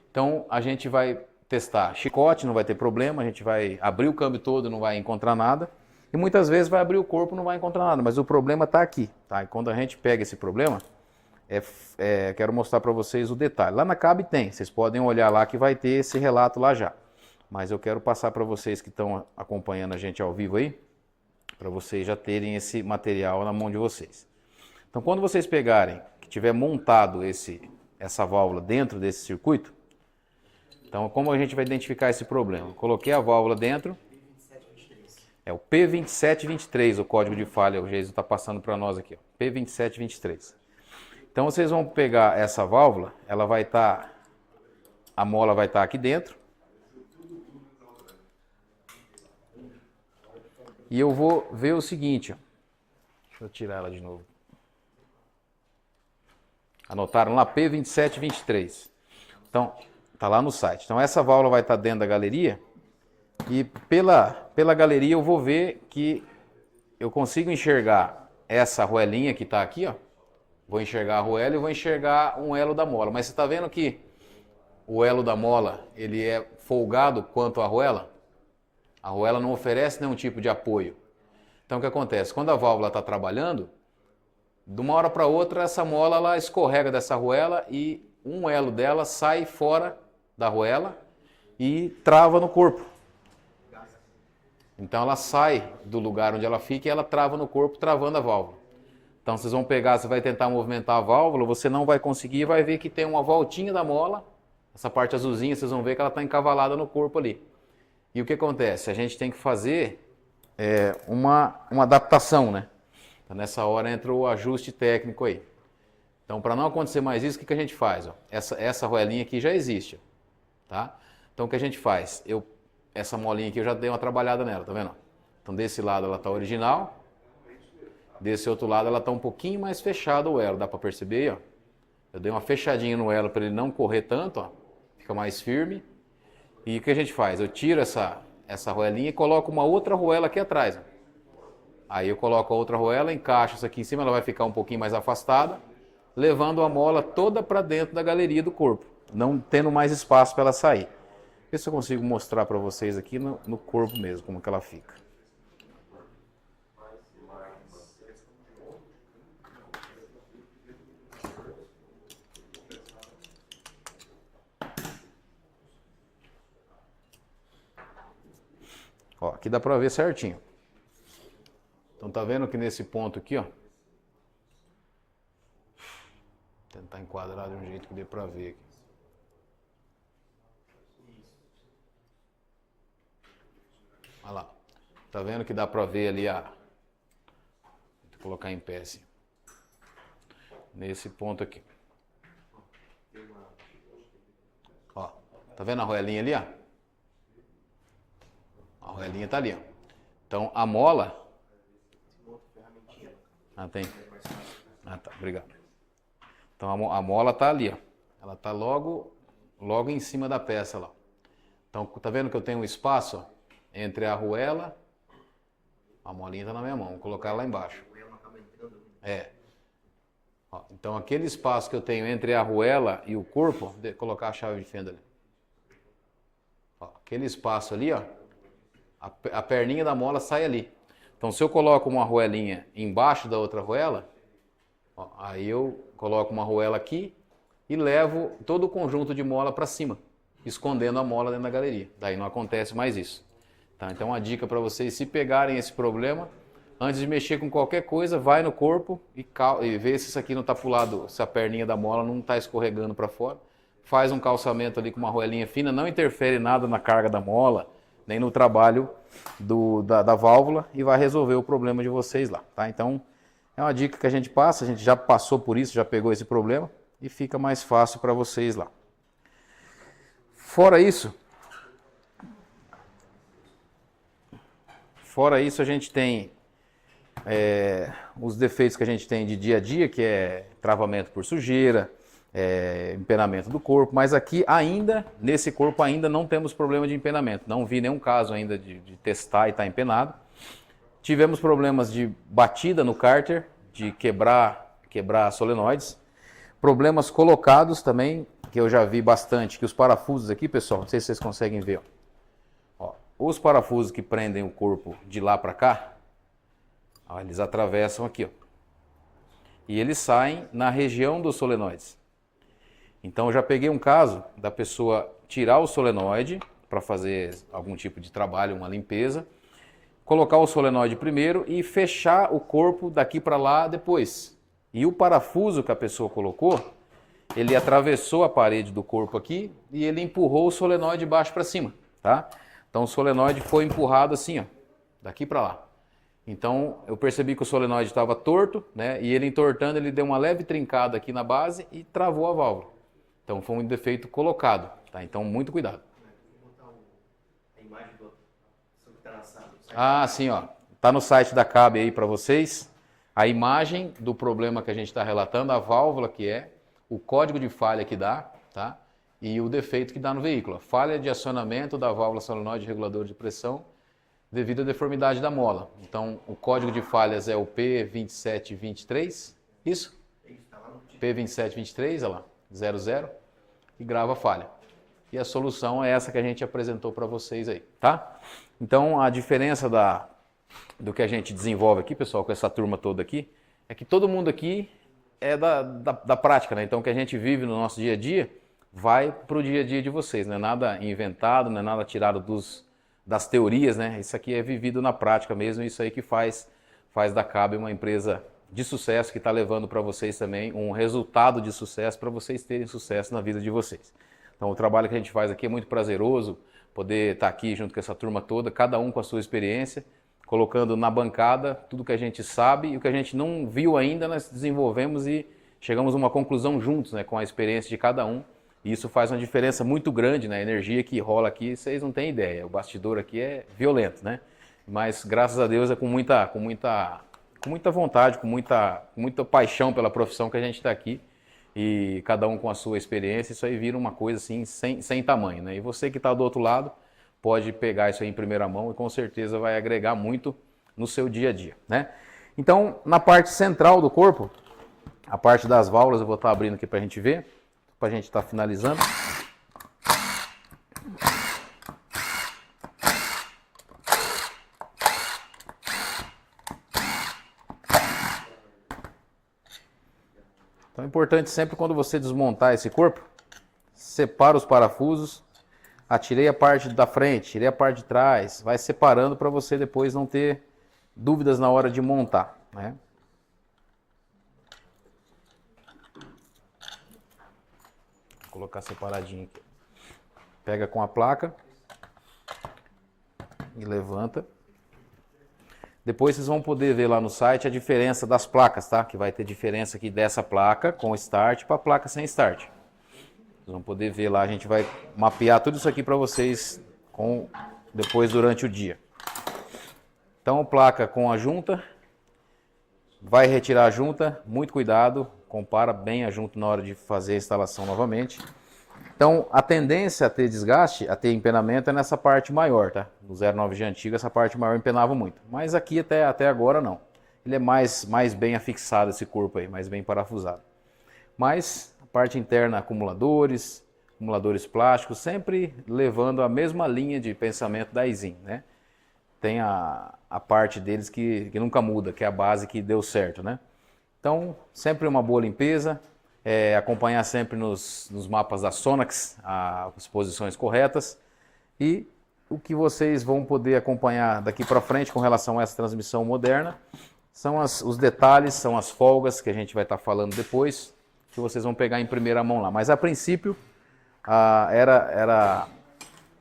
Então a gente vai testar chicote, não vai ter problema, a gente vai abrir o câmbio todo, não vai encontrar nada, e muitas vezes vai abrir o corpo, não vai encontrar nada, mas o problema está aqui, tá? E quando a gente pega esse problema, quero mostrar para vocês o detalhe. Lá na CAB tem, vocês podem olhar lá que vai ter esse relato lá já. Mas eu quero passar para vocês que estão acompanhando a gente ao vivo aí, para vocês já terem esse material na mão de vocês. Então, quando vocês pegarem, que tiver montado essa válvula dentro desse circuito, então como a gente vai identificar esse problema? Coloquei a válvula dentro, é o P2723 o código de falha, o Geiso está passando para nós aqui, ó, P2723. Então vocês vão pegar essa válvula, ela vai estar, a mola vai estar aqui dentro, e eu vou ver o seguinte, ó. Deixa eu tirar ela de novo. Anotaram lá P2723. Então, tá lá no site. Então essa válvula vai estar dentro da galeria e pela galeria eu vou ver que eu consigo enxergar essa arruelinha que está aqui, ó. Vou enxergar a arruela e vou enxergar um elo da mola. Mas você está vendo que o elo da mola ele é folgado quanto à arruela? A arruela não oferece nenhum tipo de apoio. Então o que acontece? Quando a válvula está trabalhando, De uma hora para outra, essa mola ela escorrega dessa arruela e um elo dela sai fora da arruela e trava no corpo. Então ela sai do lugar onde ela fica e ela trava no corpo, travando a válvula. Então vocês vão pegar, você vai tentar movimentar a válvula, você não vai conseguir e vai ver que tem uma voltinha da mola, essa parte azulzinha, vocês vão ver que ela está encavalada no corpo ali. E o que acontece? A gente tem que fazer uma adaptação, né? Então, nessa hora entra o ajuste técnico aí. Então, para não acontecer mais isso, o que a gente faz? Ó? Essa arruelinha aqui já existe, tá? Então, o que a gente faz? Essa molinha aqui eu já dei uma trabalhada nela, tá vendo? Então, desse lado ela está original, desse outro lado ela está um pouquinho mais fechada o elo, dá para perceber aí, ó? Eu dei uma fechadinha no elo para ele não correr tanto, ó, fica mais firme. E o que a gente faz? Eu tiro essa arruelinha e coloco uma outra arruela aqui atrás, ó. Aí eu coloco a outra arruela, encaixo isso aqui em cima, ela vai ficar um pouquinho mais afastada, levando a mola toda para dentro da galeria do corpo, não tendo mais espaço para ela sair. Ver se eu consigo mostrar para vocês aqui no corpo mesmo, como que ela fica. Ó, aqui dá para ver certinho. Então tá vendo que nesse ponto aqui, ó, tentar enquadrar de um jeito que dê para ver aqui. Olha lá. Tá vendo que dá para ver ali a... Vou colocar em pé assim. Nesse ponto aqui. Ó, tá vendo a arruelinha ali, ó? A arruelinha tá ali, ó. Então a mola... Ah, tem? Ah, tá, obrigado. Então a mola tá ali, ó. Ela tá logo em cima da peça lá. Então, tá vendo que eu tenho um espaço, ó, entre a arruela, a molinha tá na minha mão, vou colocar ela lá embaixo. Ó, então aquele espaço que eu tenho entre a arruela e o corpo, vou colocar a chave de fenda ali. Ó, aquele espaço ali, ó, a perninha da mola sai ali. Então se eu coloco uma arruelinha embaixo da outra arruela, ó, aí eu coloco uma arruela aqui e levo todo o conjunto de mola para cima, escondendo a mola dentro da galeria. Daí não acontece mais isso. Tá? Então uma dica para vocês, se pegarem esse problema, antes de mexer com qualquer coisa, vai no corpo e vê se isso aqui não está pro lado, se a perninha da mola não está escorregando para fora. Faz um calçamento ali com uma arruelinha fina, não interfere nada na carga da mola, nem no trabalho da válvula e vai resolver o problema de vocês lá. Tá? Então é uma dica que a gente passa, a gente já passou por isso, já pegou esse problema e fica mais fácil para vocês lá. Fora isso, a gente tem os defeitos que a gente tem de dia a dia, que é travamento por sujeira, empenamento do corpo, mas aqui ainda, nesse corpo ainda não temos problema de empenamento. Não vi nenhum caso ainda de testar e estar empenado. Tivemos problemas de batida no cárter, de quebrar solenoides. Problemas colocados também, que eu já vi bastante, que os parafusos aqui, pessoal, não sei se vocês conseguem ver, ó, os parafusos que prendem o corpo de lá para cá, ó, eles atravessam aqui, ó, e eles saem na região dos solenoides. Então eu já peguei um caso da pessoa tirar o solenoide para fazer algum tipo de trabalho, uma limpeza, colocar o solenoide primeiro e fechar o corpo daqui para lá depois. E o parafuso que a pessoa colocou, ele atravessou a parede do corpo aqui e ele empurrou o solenoide de baixo para cima, tá? Então o solenoide foi empurrado assim, ó, daqui para lá. Então eu percebi que o solenoide estava torto, né? E ele entortando, ele deu uma leve trincada aqui na base e travou a válvula. Então foi um defeito colocado, tá? Então muito cuidado. Ah, sim, ó. Tá no site da CAB aí para vocês. A imagem do problema que a gente está relatando, a válvula que é, o código de falha que dá, tá? E o defeito que dá no veículo. Falha de acionamento da válvula solenoide regulador de pressão devido à deformidade da mola. Então o código de falhas é o P2723, isso? P2723, olha lá. 00 e grava a falha. E a solução é essa que a gente apresentou para vocês aí, tá? Então a diferença do que a gente desenvolve aqui, pessoal, com essa turma toda aqui, é que todo mundo aqui é da prática, né? Então o que a gente vive no nosso dia a dia vai para o dia a dia de vocês, não é nada inventado, não é nada tirado das teorias, né? Isso aqui é vivido na prática mesmo, isso aí que faz da Cabe uma empresa de sucesso que está levando para vocês também um resultado de sucesso para vocês terem sucesso na vida de vocês. Então o trabalho que a gente faz aqui é muito prazeroso, poder estar aqui junto com essa turma toda, cada um com a sua experiência, colocando na bancada tudo que a gente sabe e o que a gente não viu ainda, nós desenvolvemos e chegamos a uma conclusão juntos, né, com a experiência de cada um. E isso faz uma diferença muito grande, né? A energia que rola aqui, vocês não têm ideia. O bastidor aqui é violento, né? Mas graças a Deus é com muita vontade, com muita paixão pela profissão que a gente está aqui. E cada um com a sua experiência, isso aí vira uma coisa assim sem tamanho, né? E você que está do outro lado pode pegar isso aí em primeira mão e com certeza vai agregar muito no seu dia a dia, né? Então, na parte central do corpo, a parte das válvulas, eu vou estar abrindo aqui para a gente ver, para a gente estar finalizando. Então é importante sempre quando você desmontar esse corpo, separa os parafusos, atirei a parte da frente, tirei a parte de trás, vai separando para você depois não ter dúvidas na hora de montar, né? Vou colocar separadinho aqui. Pega com a placa e levanta. Depois vocês vão poder ver lá no site a diferença das placas, tá? Que vai ter diferença aqui dessa placa com start para a placa sem start. Vocês vão poder ver lá, a gente vai mapear tudo isso aqui para vocês depois durante o dia. Então, placa com a junta, vai retirar a junta, muito cuidado, compara bem a junta na hora de fazer a instalação novamente. Então, a tendência a ter desgaste, a ter empenamento é nessa parte maior, tá? No 09G antigo, essa parte maior empenava muito. Mas aqui até agora não. Ele é mais bem afixado, esse corpo aí, mais bem parafusado. Mas a parte interna, acumuladores plásticos, sempre levando a mesma linha de pensamento da Izin, né? Tem a parte deles que nunca muda, que é a base que deu certo, né? Então, sempre uma boa limpeza. Acompanhar sempre nos mapas da Sonax as posições corretas e o que vocês vão poder acompanhar daqui para frente com relação a essa transmissão moderna são os detalhes, são as folgas que a gente vai estar falando depois, que vocês vão pegar em primeira mão lá. Mas a princípio era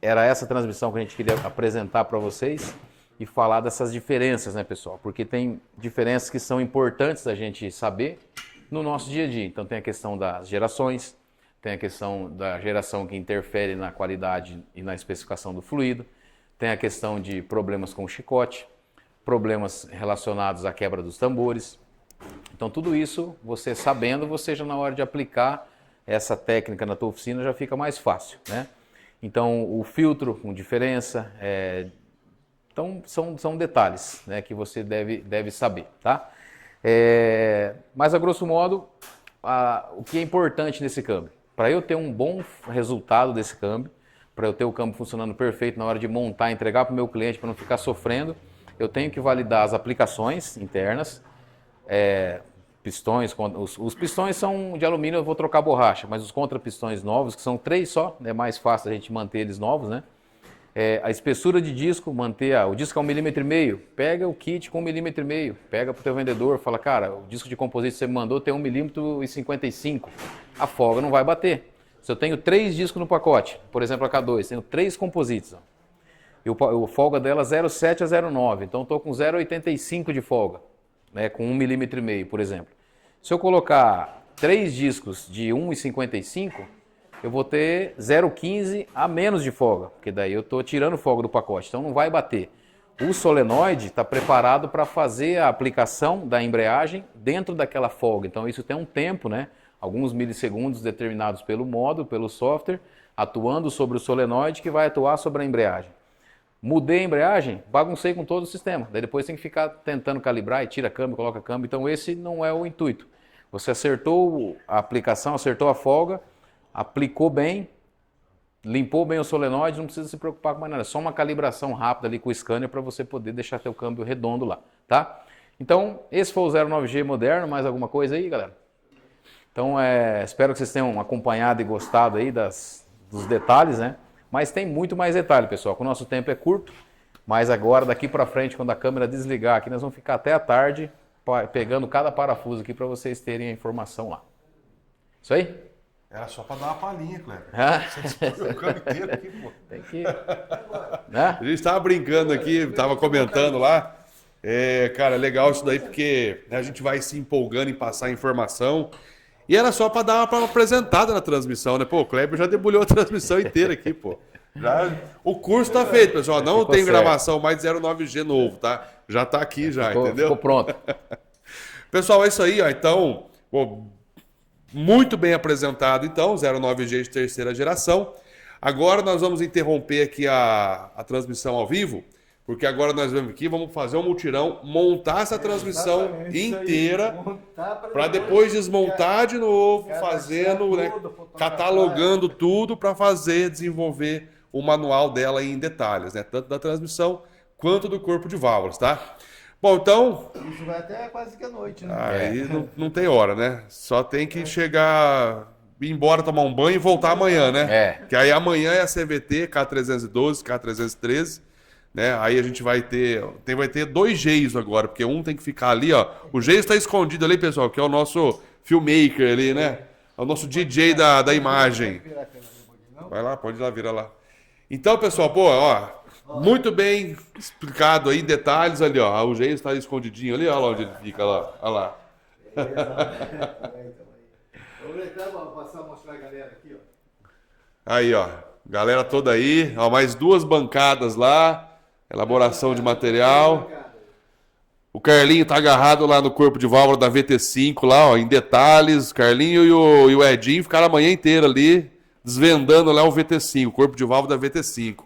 essa transmissão que a gente queria apresentar para vocês e falar dessas diferenças, né, pessoal? Porque tem diferenças que são importantes da gente saber no nosso dia a dia. Então tem a questão das gerações, tem a questão da geração que interfere na qualidade e na especificação do fluido, tem a questão de problemas com o chicote, problemas relacionados à quebra dos tambores. Então tudo isso, você sabendo, você já na hora de aplicar essa técnica na tua oficina já fica mais fácil, né? Então o filtro com diferença, então são detalhes, né, que você deve saber, tá? Mas a grosso modo, o que é importante nesse câmbio? Para eu ter um bom resultado desse câmbio, para eu ter o câmbio funcionando perfeito na hora de montar e entregar para o meu cliente, para não ficar sofrendo, eu tenho que validar as aplicações internas, pistões, os pistões são de alumínio, eu vou trocar borracha, mas os contrapistões novos, que são 3 só, é mais fácil a gente manter eles novos, né? A espessura de disco, manter o disco é 1,5 mm, pega o kit com 1,5 mm, pega para o teu vendedor, fala, cara, o disco de composite que você me mandou tem 1,55 mm, a folga não vai bater. Se eu tenho 3 discos no pacote, por exemplo a K2, tenho 3 composites, e a folga dela 0,7 a 0,9, então estou com 0,85 de folga, né, com 1,5 mm, por exemplo. Se eu colocar 3 discos de 1,55, eu vou ter 0,15 a menos de folga, porque daí eu estou tirando folga do pacote, então não vai bater. O solenoide está preparado para fazer a aplicação da embreagem dentro daquela folga, então isso tem um tempo, né? Alguns milissegundos determinados pelo módulo, pelo software, atuando sobre o solenoide que vai atuar sobre a embreagem. Mudei a embreagem, baguncei com todo o sistema, daí depois tem que ficar tentando calibrar e tira câmbio, coloca câmbio, então esse não é o intuito. Você acertou a aplicação, acertou a folga, aplicou bem, limpou bem o solenoide, não precisa se preocupar com mais nada. É só uma calibração rápida ali com o scanner para você poder deixar teu câmbio redondo lá, tá? Então, esse foi o 09G moderno. Mais alguma coisa aí, galera? Então, espero que vocês tenham acompanhado e gostado aí dos detalhes, né? Mas tem muito mais detalhe, pessoal. O nosso tempo é curto, mas agora, daqui para frente, quando a câmera desligar aqui, nós vamos ficar até a tarde pegando cada parafuso aqui para vocês terem a informação lá. Isso aí? Era só para dar uma palhinha, Kleber. Ah. Você o campo inteiro aqui, pô. Tem que... né? A gente estava brincando aqui, estava comentando lá. Cara, legal isso daí, porque a gente vai se empolgando em passar informação. E era só para dar uma apresentada na transmissão, né? Pô, o Kleber já debulhou a transmissão inteira aqui, pô. O curso tá feito, pessoal. Não tem gravação mais de 09G novo, tá? Já tá aqui já, entendeu? Ficou pronto. Pessoal, é isso aí, ó. Então, pô, muito bem apresentado, então, 09G de terceira geração. Agora nós vamos interromper aqui a transmissão ao vivo, porque agora nós vamos aqui, vamos fazer um mutirão, montar essa transmissão inteira, para depois desmontar de novo, fazendo, né, catalogando tudo para desenvolver o manual dela em detalhes, né, tanto da transmissão quanto do corpo de válvulas, tá? Bom, então... Isso vai até quase que a noite, né? Aí não tem hora, né? Só tem que chegar, ir embora, tomar um banho e voltar amanhã, né? Que aí amanhã é a CVT, K312, K313, né? Aí a gente vai ter 2 Gs agora, porque um tem que ficar ali, ó. O G está escondido ali, pessoal, que é o nosso filmmaker ali, né? É o nosso DJ da imagem. Vai lá, pode ir lá, vira lá. Então, pessoal, pô, ó, muito bem explicado aí, detalhes ali, ó. O G está escondidinho ali, ó lá onde ele fica, lá, ó lá. Vamos passar a mostrar a galera aqui, ó. Aí, ó, galera toda aí, ó, mais 2 bancadas lá. Elaboração de material. O Carlinho tá agarrado lá no corpo de válvula da VT5 lá, ó, em detalhes. O Carlinho e o Edinho ficaram a manhã inteira ali desvendando lá o VT5, o corpo de válvula da VT5.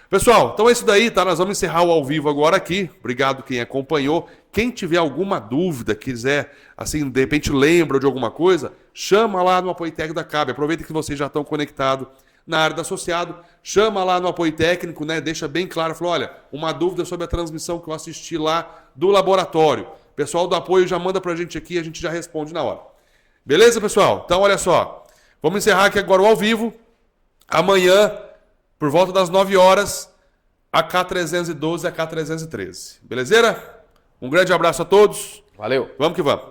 Pessoal, então é isso daí, tá? Nós vamos encerrar o ao vivo agora aqui. Obrigado quem acompanhou. Quem tiver alguma dúvida, quiser, assim, de repente lembra de alguma coisa, chama lá no Apoio Técnico da CAB. Aproveita que vocês já estão conectados na área do associado, chama lá no apoio técnico, né? Deixa bem claro, falou, olha, uma dúvida sobre a transmissão que eu assisti lá do laboratório. O pessoal do apoio já manda pra gente aqui e a gente já responde na hora. Beleza, pessoal? Então, olha só, vamos encerrar aqui agora o ao vivo. Amanhã, por volta das 9 horas, a K312 e a K313. Belezeira? Um grande abraço a todos. Valeu. Vamos que vamos.